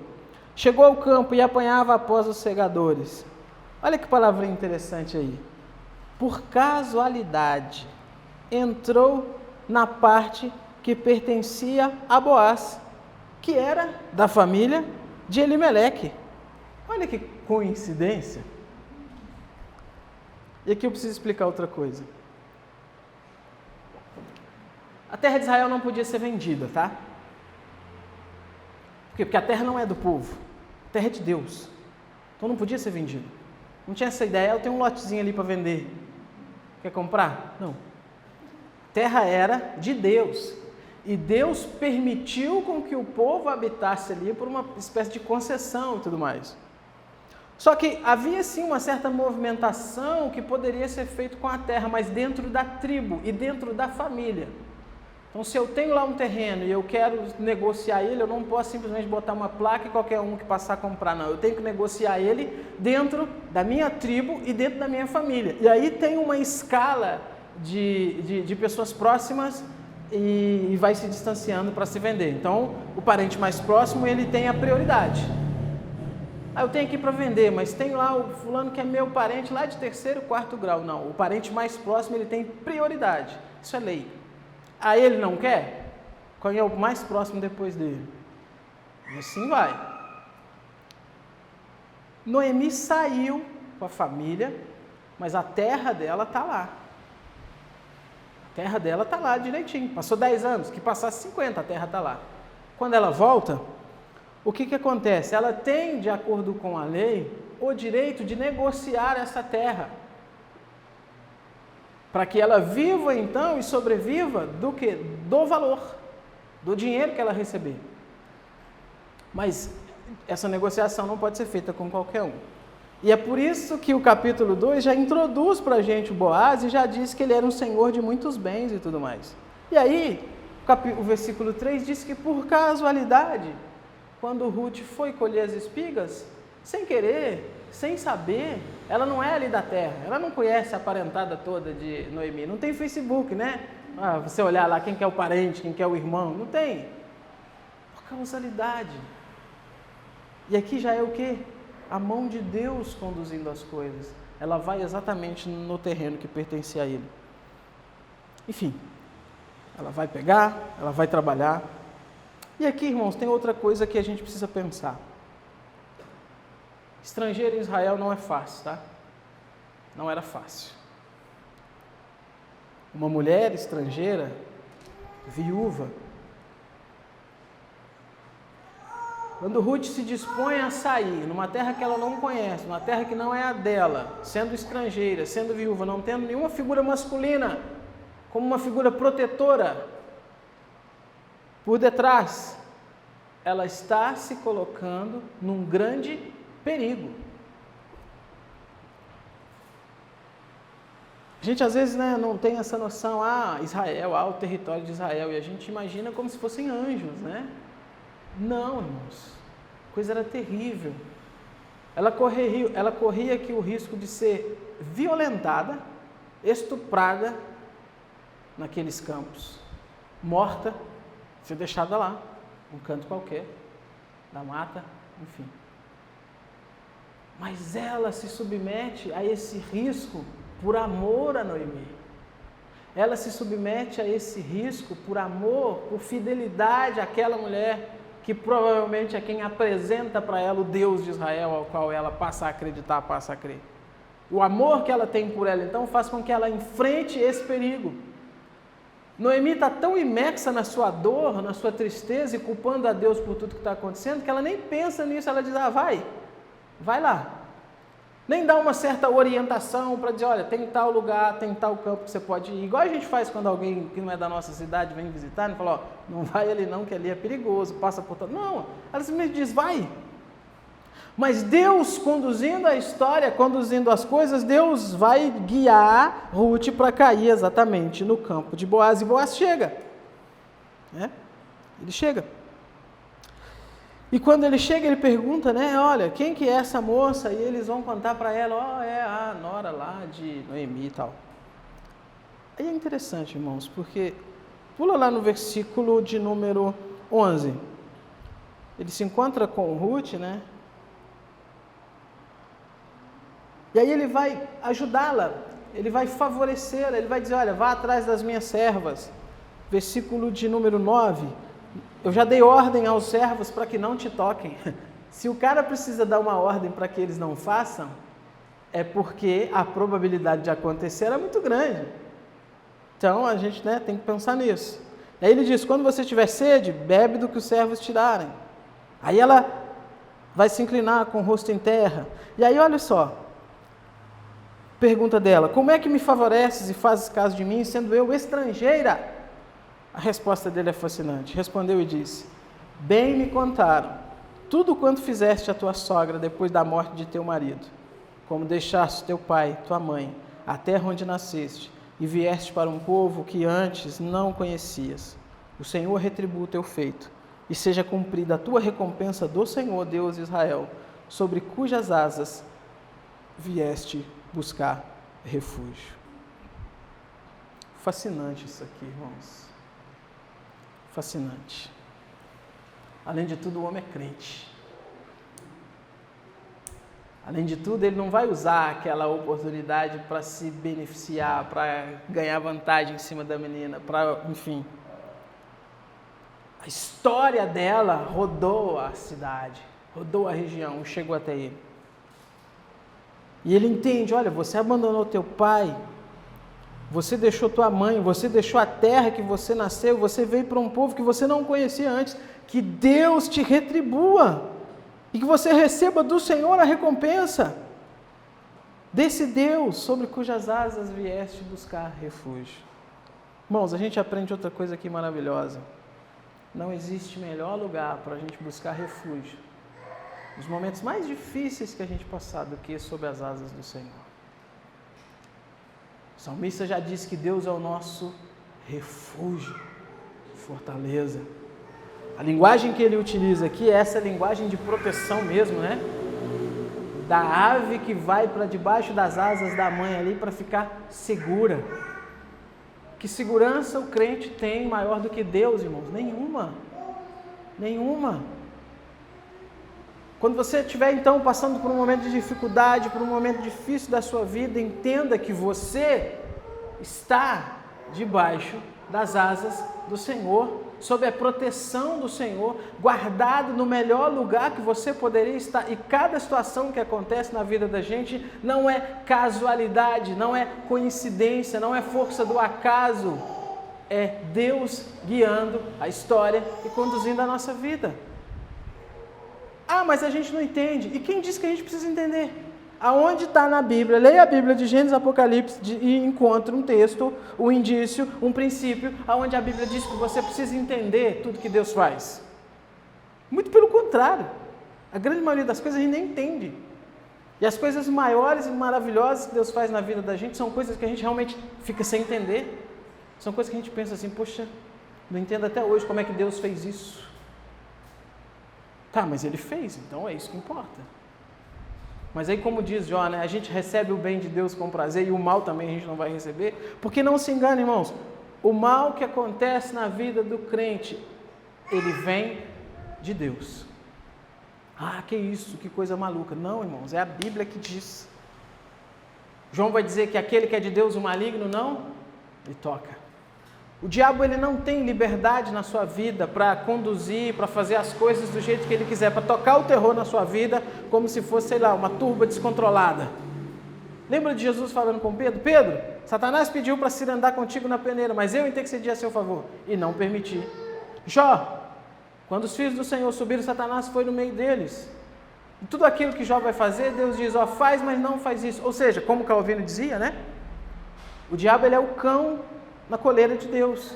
chegou ao campo e apanhava após os segadores. Olha que palavrinha interessante aí. Por casualidade, entrou na parte que pertencia a Boaz, que era da família de Elimeleque. Olha que coincidência. E aqui eu preciso explicar outra coisa. A terra de Israel não podia ser vendida, tá? Por quê? Porque a terra não é do povo, a terra é de Deus. Então não podia ser vendida. Não tinha essa ideia, eu tenho um lotezinho ali para vender. Quer comprar? Não. A terra era de Deus. E Deus permitiu com que o povo habitasse ali por uma espécie de concessão e tudo mais. Só que havia sim uma certa movimentação que poderia ser feito com a terra, mas dentro da tribo e dentro da família. Então, se eu tenho lá um terreno e eu quero negociar ele, eu não posso simplesmente botar uma placa e qualquer um que passar a comprar, não. Eu tenho que negociar ele dentro da minha tribo e dentro da minha família. E aí tem uma escala de pessoas próximas e vai se distanciando para se vender. Então, o parente mais próximo, ele tem a prioridade. Eu tenho aqui para vender, mas tem lá o fulano que é meu parente lá de 3º, 4º grau. Não, o parente mais próximo, ele tem prioridade. Isso é lei. Aí ele não quer? Qual é o mais próximo depois dele? E assim vai. Noemi saiu com a família, mas a terra dela está lá. A terra dela está lá direitinho. Passou 10 anos, que passasse 50, a terra está lá. Quando ela volta, o que acontece? Ela tem, de acordo com a lei, o direito de negociar essa terra. Para que ela viva então e sobreviva do quê? Do valor, do dinheiro que ela receber. Mas essa negociação não pode ser feita com qualquer um. E é por isso que o capítulo 2 já introduz para a gente o Boaz e já diz que ele era um senhor de muitos bens e tudo mais. E aí, o versículo 3 diz que por casualidade, quando Ruth foi colher as espigas, sem querer, sem saber, ela não é ali da terra, ela não conhece a parentada toda de Noemi, não tem Facebook, né? Você olhar lá quem que é o parente, quem que é o irmão, não tem. Por causalidade. E aqui já é o quê? A mão de Deus conduzindo as coisas. Ela vai exatamente no terreno que pertencia a ele. Enfim, ela vai pegar, ela vai trabalhar. E aqui, irmãos, tem outra coisa que a gente precisa pensar. Estrangeiro em Israel não é fácil, tá? Não era fácil. Uma mulher estrangeira, viúva, quando Ruth se dispõe a sair numa terra que ela não conhece, numa terra que não é a dela, sendo estrangeira, sendo viúva, não tendo nenhuma figura masculina como uma figura protetora por detrás, ela está se colocando num grande perigo. A gente às vezes não tem essa noção, Israel, o território de Israel, e a gente imagina como se fossem anjos, né? Não, irmãos, a coisa era terrível. Ela corria aqui o risco de ser violentada, estuprada naqueles campos, morta, ser deixada lá, um canto qualquer, da mata, enfim. Mas ela se submete a esse risco por amor a Noemi. Ela se submete a esse risco por amor, por fidelidade àquela mulher que provavelmente é quem apresenta para ela o Deus de Israel, ao qual ela passa a acreditar, passa a crer. O amor que ela tem por ela, então, faz com que ela enfrente esse perigo. Noemi está tão imersa na sua dor, na sua tristeza e culpando a Deus por tudo que está acontecendo, que ela nem pensa nisso, ela diz, vai lá. Nem dá uma certa orientação para dizer, olha, tem tal lugar, tem tal campo que você pode ir. Igual a gente faz quando alguém que não é da nossa cidade vem visitar, e fala, não vai ali não, que ali é perigoso, passa por todo. Não, ela simplesmente diz, vai. Mas Deus conduzindo a história, conduzindo as coisas, Deus vai guiar Ruth para cair exatamente no campo de Boaz. E Boaz chega. Ele chega. E quando ele chega, ele pergunta, né, olha, quem que é essa moça? E eles vão contar para ela, ó, é a nora lá de Noemi e tal. Aí é interessante, irmãos, porque pula lá no versículo de número 11. Ele se encontra com Ruth, né? E aí ele vai ajudá-la, ele vai favorecê-la, ele vai dizer, olha, vá atrás das minhas servas. Versículo de número 9. Eu já dei ordem aos servos para que não te toquem. Se o cara precisa dar uma ordem para que eles não façam, é porque a probabilidade de acontecer é muito grande. Então a gente, né, tem que pensar nisso. Aí ele diz, quando você tiver sede, bebe do que os servos te darem. Aí ela vai se inclinar com o rosto em terra. E aí olha só, pergunta dela, como é que me favoreces e fazes caso de mim, sendo eu estrangeira? A resposta dele é fascinante. Respondeu e disse, bem me contaram tudo quanto fizeste a tua sogra depois da morte de teu marido, como deixaste teu pai, tua mãe, a terra onde nasceste, e vieste para um povo que antes não conhecias. O Senhor retribua o teu feito, e seja cumprida a tua recompensa do Senhor, Deus de Israel, sobre cujas asas vieste buscar refúgio. Fascinante isso aqui, irmãos. Fascinante. Além de tudo, o homem é crente. Além de tudo, ele não vai usar aquela oportunidade para se beneficiar, para ganhar vantagem em cima da menina, para, enfim. A história dela rodou a cidade, rodou a região, chegou até ele. E ele entende, olha, você abandonou teu pai, você deixou tua mãe, você deixou a terra que você nasceu, você veio para um povo que você não conhecia antes, que Deus te retribua e que você receba do Senhor a recompensa desse Deus sobre cujas asas vieste buscar refúgio. Irmãos, a gente aprende outra coisa aqui maravilhosa. Não existe melhor lugar para a gente buscar refúgio nos momentos mais difíceis que a gente passar do que sob as asas do Senhor. O salmista já disse que Deus é o nosso refúgio, fortaleza. A linguagem que ele utiliza aqui é essa linguagem de proteção mesmo, né? Da ave que vai para debaixo das asas da mãe ali para ficar segura. Que segurança o crente tem maior do que Deus, irmãos? Nenhuma. Nenhuma. Quando você estiver então passando por um momento de dificuldade, por um momento difícil da sua vida, entenda que você está debaixo das asas do Senhor, sob a proteção do Senhor, guardado no melhor lugar que você poderia estar. E cada situação que acontece na vida da gente não é casualidade, não é coincidência, não é força do acaso, é Deus guiando a história e conduzindo a nossa vida. Ah, mas a gente não entende. E quem disse que a gente precisa entender? Aonde está na Bíblia? Leia a Bíblia de Gênesis, Apocalipse e encontre um texto, um indício, um princípio, aonde a Bíblia diz que você precisa entender tudo que Deus faz. Muito pelo contrário. A grande maioria das coisas a gente nem entende. E as coisas maiores e maravilhosas que Deus faz na vida da gente são coisas que a gente realmente fica sem entender. São coisas que a gente pensa assim, poxa, não entendo até hoje como é que Deus fez isso. Tá, mas ele fez, então é isso que importa. Mas aí, como diz Jó, né, a gente recebe o bem de Deus com prazer e o mal também a gente não vai receber, porque não se engane, irmãos, o mal que acontece na vida do crente, ele vem de Deus. Ah, que isso, que coisa maluca. Não, irmãos, é a Bíblia que diz. João vai dizer que aquele que é de Deus, o maligno, não, ele toca. O diabo ele não tem liberdade na sua vida para conduzir, para fazer as coisas do jeito que ele quiser, para tocar o terror na sua vida como se fosse, sei lá, uma turba descontrolada. Lembra de Jesus falando com Pedro? Pedro, Satanás pediu para se andar contigo na peneira, mas eu intercedi a seu favor e não permiti. Jó, quando os filhos do Senhor subiram, Satanás foi no meio deles. E tudo aquilo que Jó vai fazer, Deus diz, ó, faz, mas não faz isso. Ou seja, como Calvino dizia, né? O diabo ele é o cão na coleira de Deus.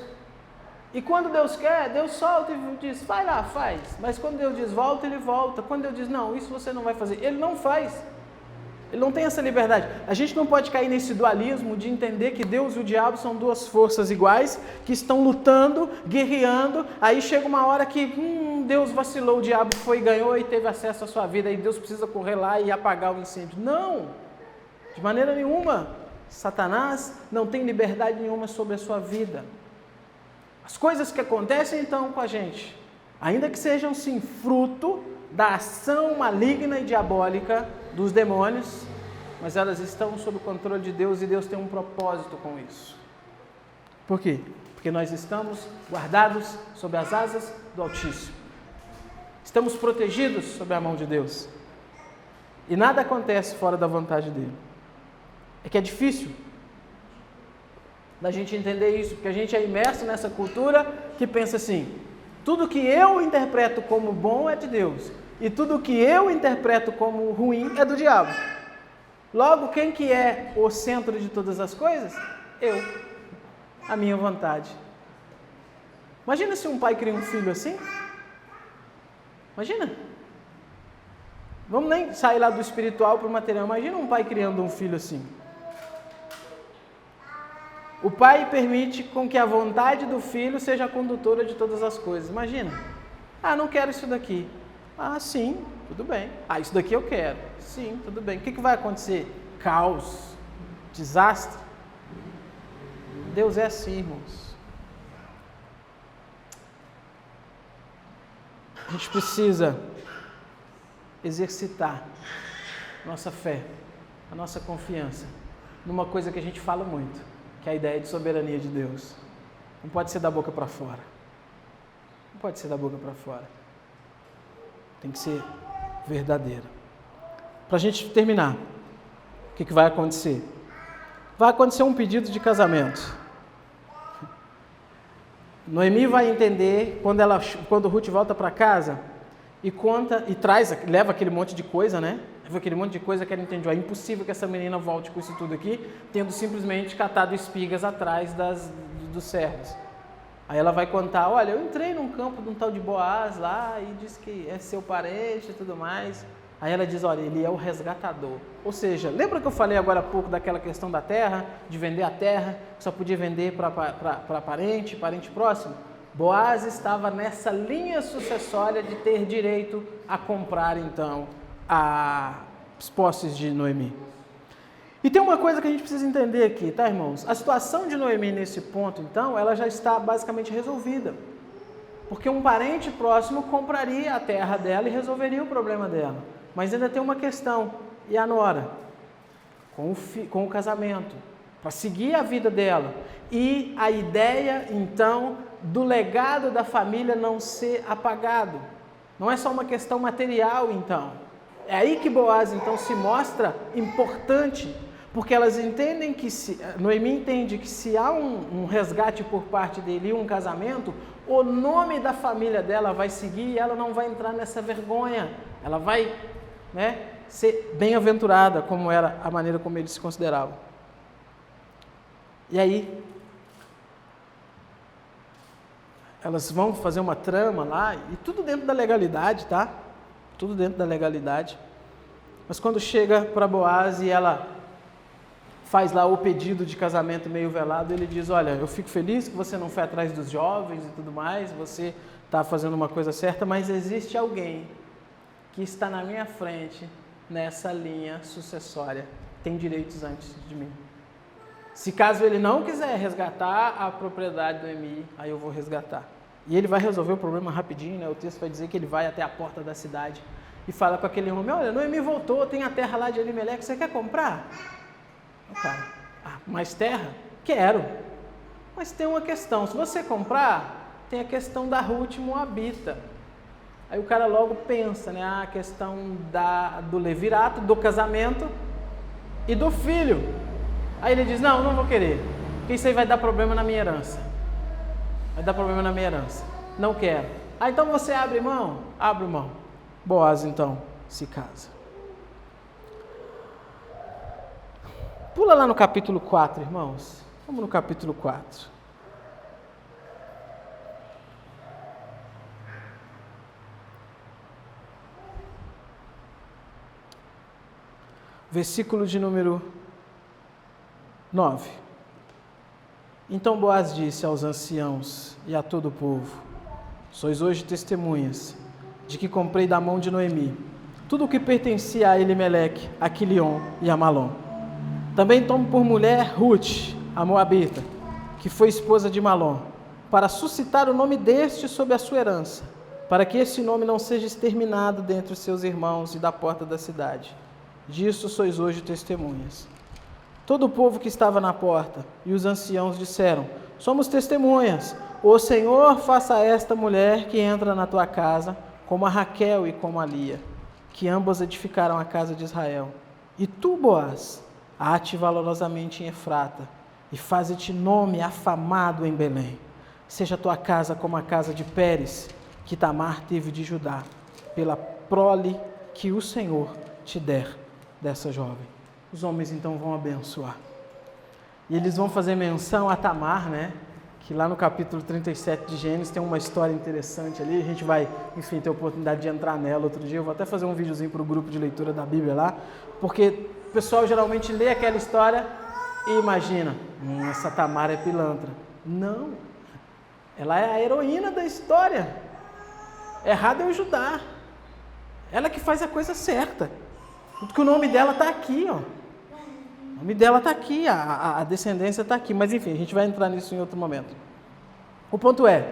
E quando Deus quer, Deus solta e diz, vai lá, faz. Mas quando Deus diz volta, ele volta. Quando Deus diz, não, isso você não vai fazer, ele não faz. Ele não tem essa liberdade. A gente não pode cair nesse dualismo de entender que Deus e o diabo são duas forças iguais, que estão lutando, guerreando, aí chega uma hora que Deus vacilou, o diabo foi, ganhou e teve acesso à sua vida, e Deus precisa correr lá e apagar o incêndio. Não! De maneira nenhuma. Satanás não tem liberdade nenhuma sobre a sua vida. As coisas que acontecem então com a gente, ainda que sejam sim fruto da ação maligna e diabólica dos demônios, mas elas estão sob o controle de Deus e Deus tem um propósito com isso. Por quê? Porque nós estamos guardados sob as asas do Altíssimo. Estamos protegidos sob a mão de Deus. E nada acontece fora da vontade dele. É que é difícil da gente entender isso, porque a gente é imerso nessa cultura que pensa assim: tudo que eu interpreto como bom é de Deus, e tudo que eu interpreto como ruim é do diabo. Logo, quem que é o centro de todas as coisas? Eu, a minha vontade. Imagina se um pai cria um filho assim. Imagina. Vamos nem sair lá do espiritual para o material. Imagina um pai criando um filho assim. O pai permite com que a vontade do filho seja a condutora de todas as coisas. Imagina. Ah, não quero isso daqui. Ah, sim, tudo bem. Ah, isso daqui eu quero. Sim, tudo bem. O que vai acontecer? Caos, desastre. Deus é assim, irmãos. A gente precisa exercitar nossa fé, a nossa confiança numa coisa que a gente fala muito, que é a ideia de soberania de Deus. Não pode ser da boca para fora. Não pode ser da boca para fora. Tem que ser verdadeira. Para a gente terminar, o que vai acontecer? Vai acontecer um pedido de casamento. Noemi vai entender quando Ruth volta para casa e conta e leva aquele monte de coisa, né? Leva aquele monte de coisa que ela entendeu. É impossível que essa menina volte com isso tudo aqui, tendo simplesmente catado espigas atrás dos servos. Aí ela vai contar: olha, eu entrei num campo de um tal de Boaz lá e disse que é seu parente e tudo mais. Aí ela diz: olha, ele é o resgatador. Ou seja, lembra que eu falei agora há pouco daquela questão da terra, de vender a terra, que só podia vender para parente próximo? Boaz estava nessa linha sucessória de ter direito a comprar então as posses de Noemi. E tem uma coisa que a gente precisa entender aqui, tá, irmãos? A situação de Noemi nesse ponto, então, ela já está basicamente resolvida. Porque um parente próximo compraria a terra dela e resolveria o problema dela. Mas ainda tem uma questão, e a nora? Com o casamento, para seguir a vida dela. E a ideia, então, do legado da família não ser apagado. Não é só uma questão material, então. É aí que Boaz, então, se mostra importante, porque elas entendem que, Noemi entende que se há um resgate por parte dele e um casamento, o nome da família dela vai seguir e ela não vai entrar nessa vergonha. Ela vai, ser bem-aventurada, como era a maneira como eles se consideravam. E aí, elas vão fazer uma trama lá, e tudo dentro da legalidade, tá? Tudo dentro da legalidade. Mas quando chega para Boaz e ela faz lá o pedido de casamento meio velado, ele diz: olha, eu fico feliz que você não foi atrás dos jovens e tudo mais, você está fazendo uma coisa certa, mas existe alguém que está na minha frente, nessa linha sucessória, tem direitos antes de mim. Se caso ele não quiser resgatar a propriedade do Noemi, aí eu vou resgatar. E ele vai resolver o problema rapidinho, né? O texto vai dizer que ele vai até a porta da cidade e fala com aquele homem: olha, Noemi voltou, tem a terra lá de Elimeleque, você quer comprar? O cara: mais terra? Quero. Mas tem uma questão, se você comprar, tem a questão da Ruth Moabita. Aí o cara logo pensa, né? A questão do levirato, do casamento e do filho. Aí ele diz: não vou querer, porque isso aí vai dar problema na minha herança. Vai dar problema na minha herança. Não quero. Então você abre mão? Abre mão. Boaz então se casa. Pula lá no capítulo 4, irmãos. Vamos no capítulo 4. versículo de número 9. Então Boaz disse aos anciãos e a todo o povo: sois hoje testemunhas de que comprei da mão de Noemi tudo o que pertencia a Elimeleque, a Quilion e a Malom. Também tomo por mulher Ruth, a moabita, que foi esposa de Malom, para suscitar o nome deste sobre a sua herança, para que esse nome não seja exterminado dentre os seus irmãos e da porta da cidade. Disso sois hoje testemunhas. Todo o povo que estava na porta e os anciãos disseram: somos testemunhas. O Senhor faça a esta mulher que entra na tua casa, como a Raquel e como a Lia, que ambas edificaram a casa de Israel. E tu, Boaz, ate valorosamente em Efrata, e faze-te nome afamado em Belém. Seja a tua casa como a casa de Pérez, que Tamar teve de Judá, pela prole que o Senhor te der dessa jovem. Os homens então vão abençoar. E eles vão fazer menção a Tamar, né? Que lá no capítulo 37 de Gênesis tem uma história interessante ali. A gente vai, enfim, ter a oportunidade de entrar nela outro dia. Eu vou até fazer um videozinho para o grupo de leitura da Bíblia lá, porque o pessoal geralmente lê aquela história e imagina: essa Tamar é pilantra. Não, ela é a heroína da história. Errado é o Judá. Ela que faz a coisa certa. Porque o nome dela está aqui, ó. O nome dela está aqui, a descendência está aqui. Mas enfim, a gente vai entrar nisso em outro momento. O ponto é,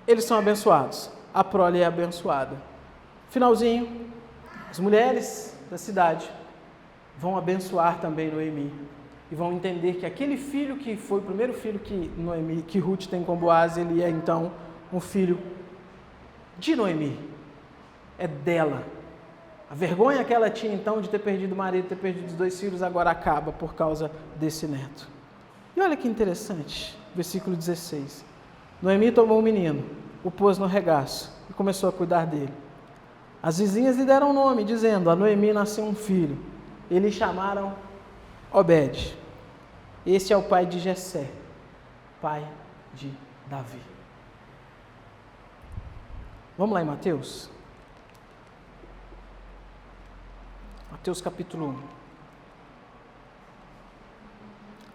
eles são abençoados. A prole é abençoada. Finalzinho, as mulheres da cidade vão abençoar também Noemi. E vão entender que aquele filho que foi o primeiro filho que Ruth tem com Boaz, ele é então um filho de Noemi. É dela. A vergonha que ela tinha então de ter perdido o marido, ter perdido os 2 filhos, agora acaba por causa desse neto. E olha que interessante, versículo 16. Noemi tomou o menino, o pôs no regaço e começou a cuidar dele. As vizinhas lhe deram nome, dizendo: a Noemi nasceu um filho. Eles chamaram Obed. Esse é o pai de Jessé, pai de Davi. Vamos lá em Mateus? Mateus capítulo 1.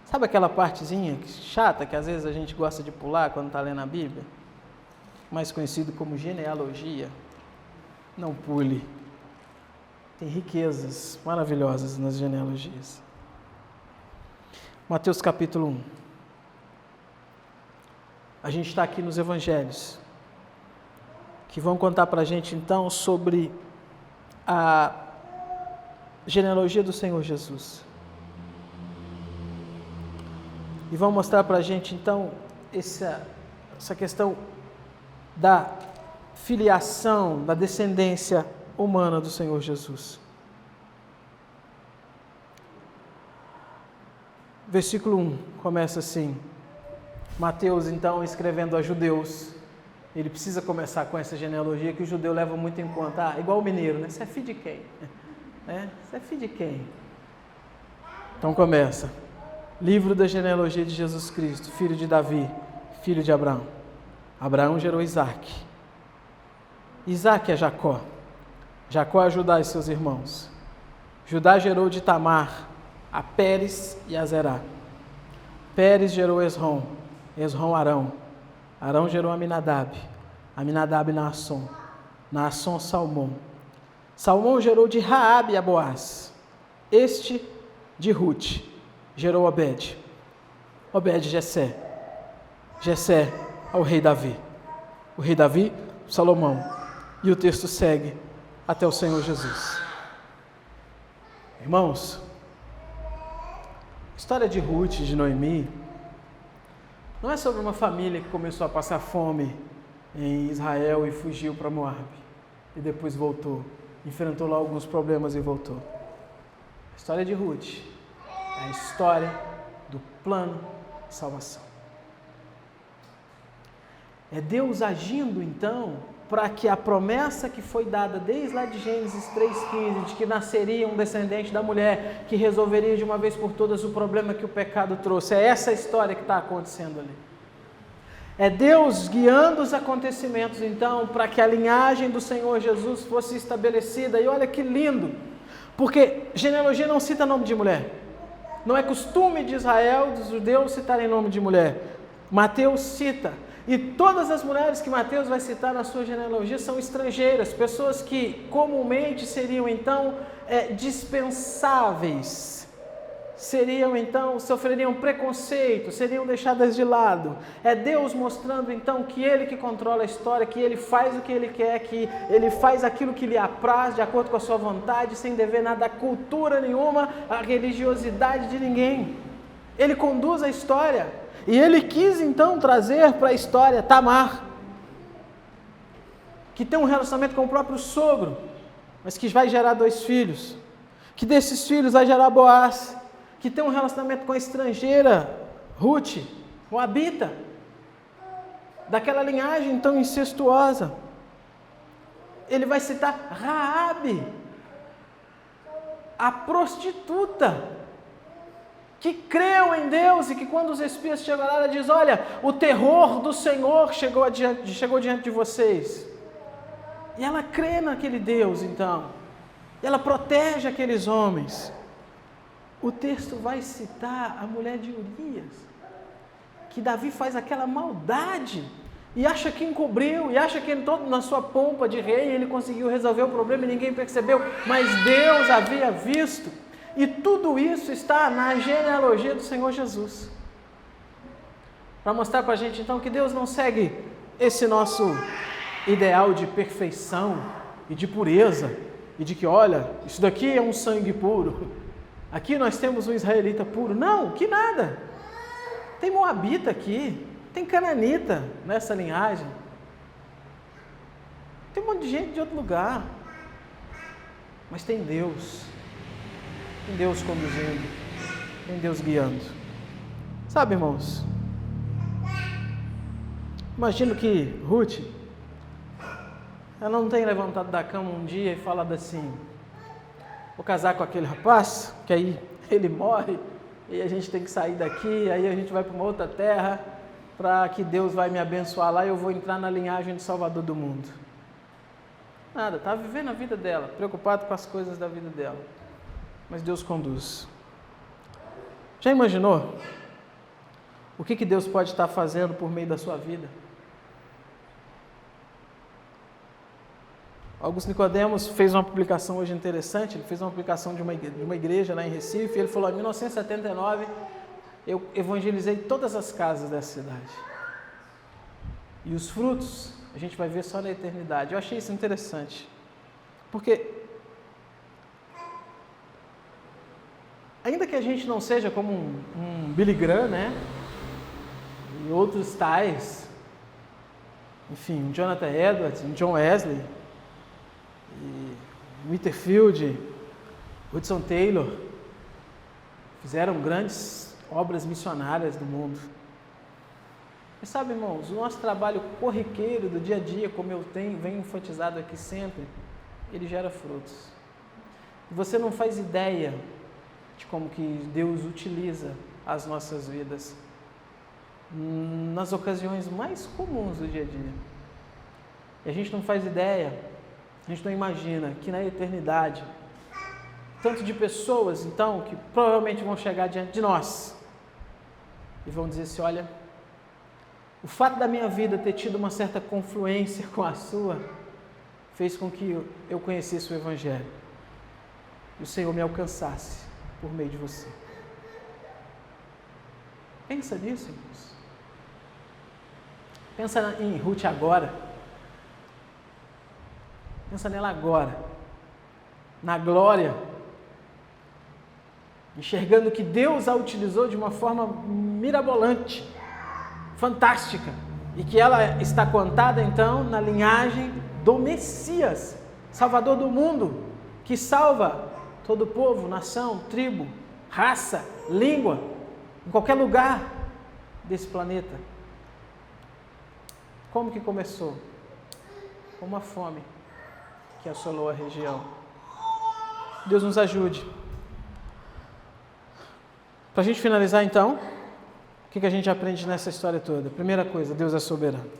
Sabe aquela partezinha chata que às vezes a gente gosta de pular quando está lendo a Bíblia? Mais conhecido como genealogia. Não pule. Tem riquezas maravilhosas nas genealogias. Mateus capítulo 1. A gente está aqui nos Evangelhos, que vão contar para a gente então sobre a genealogia do Senhor Jesus. E vão mostrar para a gente então essa questão da filiação, da descendência humana do Senhor Jesus. Versículo 1 começa assim. Mateus então escrevendo a judeus. Ele precisa começar com essa genealogia que o judeu leva muito em conta. Igual o mineiro, né? Você é filho de quem? Você é filho de quem? Então começa. Livro da genealogia de Jesus Cristo, filho de Davi, filho de Abraão. Abraão gerou Isaque. Isaque é Jacó. Jacó é Judá e seus irmãos. Judá gerou de Tamar a Pérez e a Zerá. Pérez gerou Esrom. Esrom Arão. Arão gerou Aminadab. Aminadab Naasson. Naasson Salmão. Salmão gerou de Raabe a Boaz. Este de Ruth gerou Obed. Obed Jessé. Jessé ao rei Davi. O rei Davi, Salomão. E o texto segue até o Senhor Jesus. Irmãos, a história de Ruth e de Noemi não é sobre uma família que começou a passar fome em Israel e fugiu para Moabe e depois voltou, enfrentou lá alguns problemas e voltou. A história de Ruth é a história do plano de salvação. É Deus agindo então para que a promessa que foi dada desde lá de Gênesis 3,15, de que nasceria um descendente da mulher que resolveria de uma vez por todas o problema que o pecado trouxe. É essa a história que está acontecendo ali. É Deus guiando os acontecimentos então para que a linhagem do Senhor Jesus fosse estabelecida. E olha que lindo! Porque genealogia não cita nome de mulher. Não é costume de Israel, dos judeus, citarem nome de mulher. Mateus cita. E todas as mulheres que Mateus vai citar na sua genealogia são estrangeiras, pessoas que comumente seriam então dispensáveis. Seriam então, sofreriam preconceito, seriam deixadas de lado. É Deus mostrando então que Ele que controla a história, que Ele faz o que Ele quer, que Ele faz aquilo que lhe apraz, de acordo com a sua vontade, sem dever nada a cultura nenhuma, a religiosidade de ninguém. Ele conduz a história. E Ele quis então trazer para a história Tamar, que tem um relacionamento com o próprio sogro, mas que vai gerar 2 filhos, que desses filhos vai gerar Boaz, que tem um relacionamento com a estrangeira, Ruth, Moabita, daquela linhagem tão incestuosa. Ele vai citar Raabe, a prostituta, que creu em Deus e que quando os espias chegam lá, ela diz, olha, o terror do Senhor chegou diante de vocês. E ela crê naquele Deus, então. E ela protege aqueles homens. O texto vai citar a mulher de Urias, que Davi faz aquela maldade e acha que encobriu, e acha que na sua pompa de rei ele conseguiu resolver o problema e ninguém percebeu, mas Deus havia visto. E tudo isso está na genealogia do Senhor Jesus. Para mostrar para a gente então que Deus não segue esse nosso ideal de perfeição e de pureza, e de que olha, isso daqui é um sangue puro. Aqui nós temos um israelita puro. Não, que nada. Tem moabita aqui, tem cananita nessa linhagem. Tem um monte de gente de outro lugar. Mas tem Deus. Tem Deus conduzindo. Tem Deus guiando. Sabe, irmãos? Imagino que Ruth, ela não tem levantado da cama um dia e falado assim, vou casar com aquele rapaz, que aí ele morre e a gente tem que sair daqui, aí a gente vai para uma outra terra para que Deus vai me abençoar lá e eu vou entrar na linhagem do Salvador do mundo. Nada, estava vivendo a vida dela, preocupado com as coisas da vida dela. Mas Deus conduz. Já imaginou o que Deus pode estar fazendo por meio da sua vida? Augusto Nicodemos fez uma publicação hoje interessante, ele fez uma publicação de uma igreja lá em Recife, e ele falou, em 1979, eu evangelizei todas as casas dessa cidade. E os frutos, a gente vai ver só na eternidade. Eu achei isso interessante, porque, ainda que a gente não seja como um Billy Graham, né, e outros tais, enfim, um Jonathan Edwards, um John Wesley, e Whitefield, Hudson Taylor, fizeram grandes obras missionárias do mundo. Mas sabe, irmãos, o nosso trabalho corriqueiro do dia a dia, como eu venho enfatizado aqui sempre, ele gera frutos. E você não faz ideia de como que Deus utiliza as nossas vidas nas ocasiões mais comuns do dia a dia. E a gente não faz ideia, a gente não imagina que na eternidade, tanto de pessoas, então, que provavelmente vão chegar diante de nós e vão dizer assim, olha, o fato da minha vida ter tido uma certa confluência com a sua, fez com que eu conhecesse o Evangelho e o Senhor me alcançasse por meio de você. Pensa nisso, irmãos. Pensa em Ruth agora. Pensa nela agora, na glória, enxergando que Deus a utilizou de uma forma mirabolante, fantástica, e que ela está contada então na linhagem do Messias, Salvador do mundo, que salva todo povo, nação, tribo, raça, língua, em qualquer lugar desse planeta. Como que começou? Com uma fome que assolou a região. Deus nos ajude. Para a gente finalizar então, o que a gente aprende nessa história toda? Primeira coisa, Deus é soberano.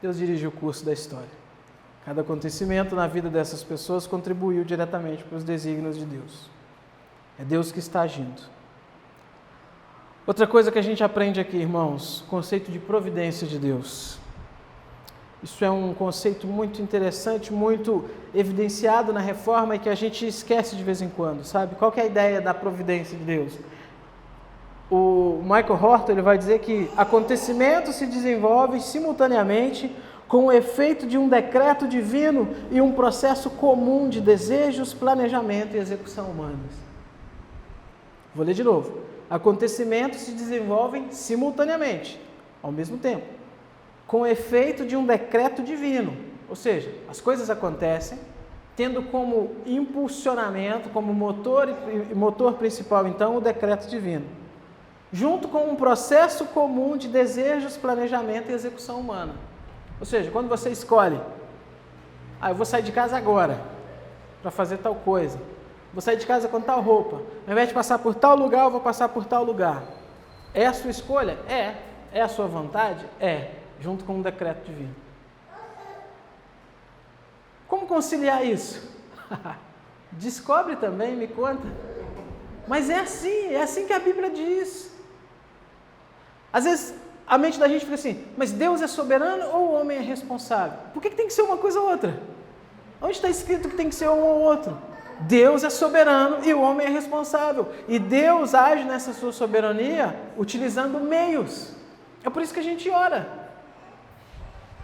Deus dirige o curso da história. Cada acontecimento na vida dessas pessoas contribuiu diretamente para os desígnios de Deus. É Deus que está agindo. Outra coisa que a gente aprende aqui, irmãos, o conceito de providência de Deus. Isso é um conceito muito interessante, muito evidenciado na Reforma e que a gente esquece de vez em quando, sabe? Qual que é a ideia da providência de Deus? O Michael Horton ele vai dizer que acontecimentos se desenvolvem simultaneamente com o efeito de um decreto divino e um processo comum de desejos, planejamento e execução humanas. Vou ler de novo. Acontecimentos se desenvolvem simultaneamente, ao mesmo tempo, com o efeito de um decreto divino. Ou seja, as coisas acontecem, tendo como impulsionamento, como motor principal, então, o decreto divino. Junto com um processo comum de desejos, planejamento e execução humana. Ou seja, quando você escolhe, eu vou sair de casa agora, para fazer tal coisa. Vou sair de casa com tal roupa. Ao invés de passar por tal lugar, eu vou passar por tal lugar. É a sua escolha? É. É a sua vontade? É. Junto com um decreto divino. Como conciliar isso? Descobre também, me conta. Mas é assim que a Bíblia diz. Às vezes a mente da gente fica assim, mas Deus é soberano ou o homem é responsável? Por que tem que ser uma coisa ou outra? Onde está escrito que tem que ser um ou outro? Deus é soberano e o homem é responsável. E Deus age nessa sua soberania utilizando meios. É por isso que a gente ora.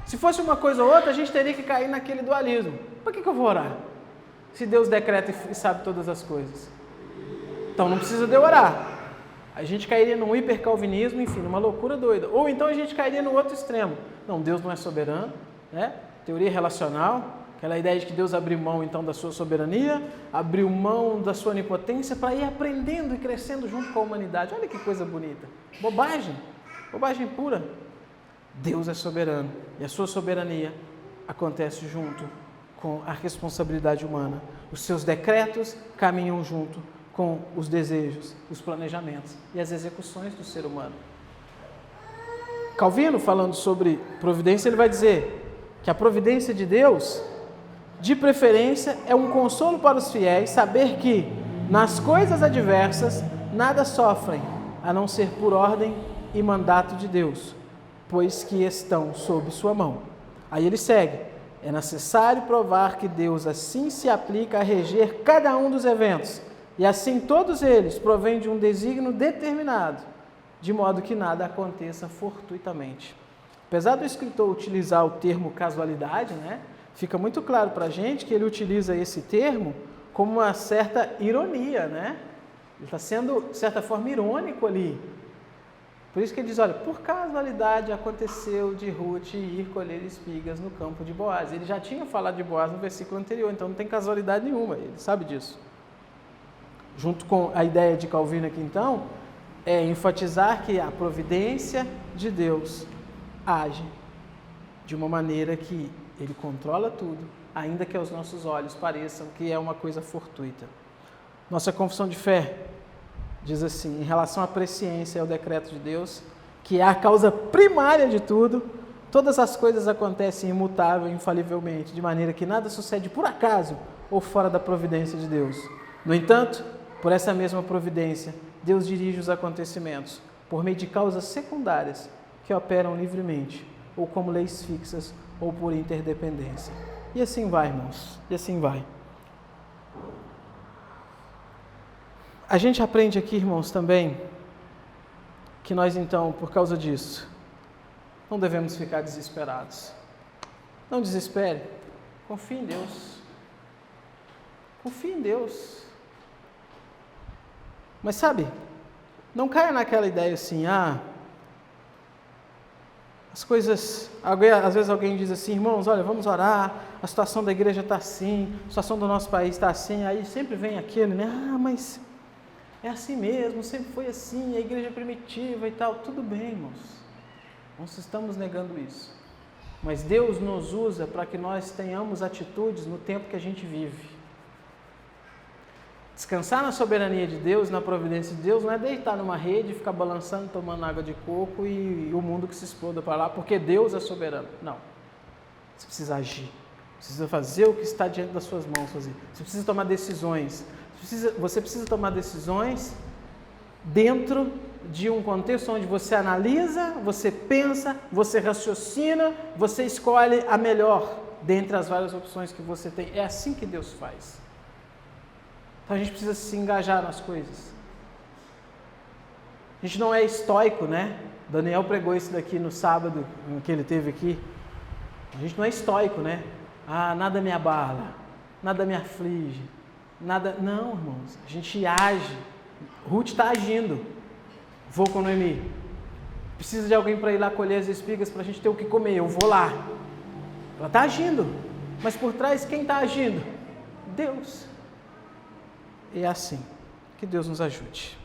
Se fosse uma coisa ou outra, a gente teria que cair naquele dualismo. Por que eu vou orar? Se Deus decreta e sabe todas as coisas. Então não precisa de eu orar. A gente cairia num hipercalvinismo, enfim, numa loucura doida. Ou então a gente cairia no outro extremo. Não, Deus não é soberano, né? Teoria relacional, aquela ideia de que Deus abriu mão então da sua soberania, abriu mão da sua onipotência para ir aprendendo e crescendo junto com a humanidade. Olha que coisa bonita. Bobagem, bobagem pura. Deus é soberano e a sua soberania acontece junto com a responsabilidade humana. Os seus decretos caminham junto com os desejos, os planejamentos e as execuções do ser humano. Calvino, falando sobre providência, ele vai dizer que a providência de Deus, de preferência, é um consolo para os fiéis saber que, nas coisas adversas, nada sofrem, a não ser por ordem e mandato de Deus, pois que estão sob sua mão. Aí ele segue. É necessário provar que Deus assim se aplica a reger cada um dos eventos, e assim todos eles provêm de um desígnio determinado, de modo que nada aconteça fortuitamente. Apesar do escritor utilizar o termo casualidade, fica muito claro para a gente que ele utiliza esse termo como uma certa ironia, Ele está sendo, de certa forma, irônico ali. Por isso que ele diz, olha, por casualidade aconteceu de Ruth ir colher espigas no campo de Boaz. Ele já tinha falado de Boaz no versículo anterior, então não tem casualidade nenhuma, ele sabe disso. Junto com a ideia de Calvino aqui, então, é enfatizar que a providência de Deus age de uma maneira que ele controla tudo, ainda que aos nossos olhos pareçam que é uma coisa fortuita. Nossa confissão de fé diz assim, em relação à presciência e ao decreto de Deus, que é a causa primária de tudo, todas as coisas acontecem imutável e infalivelmente, de maneira que nada sucede por acaso ou fora da providência de Deus. No entanto, por essa mesma providência, Deus dirige os acontecimentos por meio de causas secundárias que operam livremente, ou como leis fixas, ou por interdependência. E assim vai, irmãos, e assim vai. A gente aprende aqui, irmãos, também, que nós então, por causa disso, não devemos ficar desesperados. Não desespere, confie em Deus. Confie em Deus. Mas sabe, não caia naquela ideia assim, as coisas, às vezes alguém diz assim, irmãos, olha, vamos orar, a situação da igreja está assim, a situação do nosso país está assim, aí sempre vem aquele, mas é assim mesmo, sempre foi assim, a igreja primitiva e tal, tudo bem, irmãos, não estamos negando isso, mas Deus nos usa para que nós tenhamos atitudes no tempo que a gente vive. Descansar na soberania de Deus, na providência de Deus, não é deitar numa rede, ficar balançando, tomando água de coco e o mundo que se exploda para lá, porque Deus é soberano. Não. Você precisa agir. Precisa fazer o que está diante das suas mãos fazer. Você precisa tomar decisões. Você precisa tomar decisões dentro de um contexto onde você analisa, você pensa, você raciocina, você escolhe a melhor dentre as várias opções que você tem. É assim que Deus faz. Então a gente precisa se engajar nas coisas. A gente não é estoico, né? Daniel pregou isso daqui no sábado que ele teve aqui. A gente não é estoico, né? Ah, nada me abala, nada me aflige, nada... Não, irmãos, a gente age. Ruth está agindo. Vou com Noemi. Precisa de alguém para ir lá colher as espigas para a gente ter o que comer. Eu vou lá. Ela está agindo. Mas por trás, quem está agindo? Deus. E é assim. Que Deus nos ajude.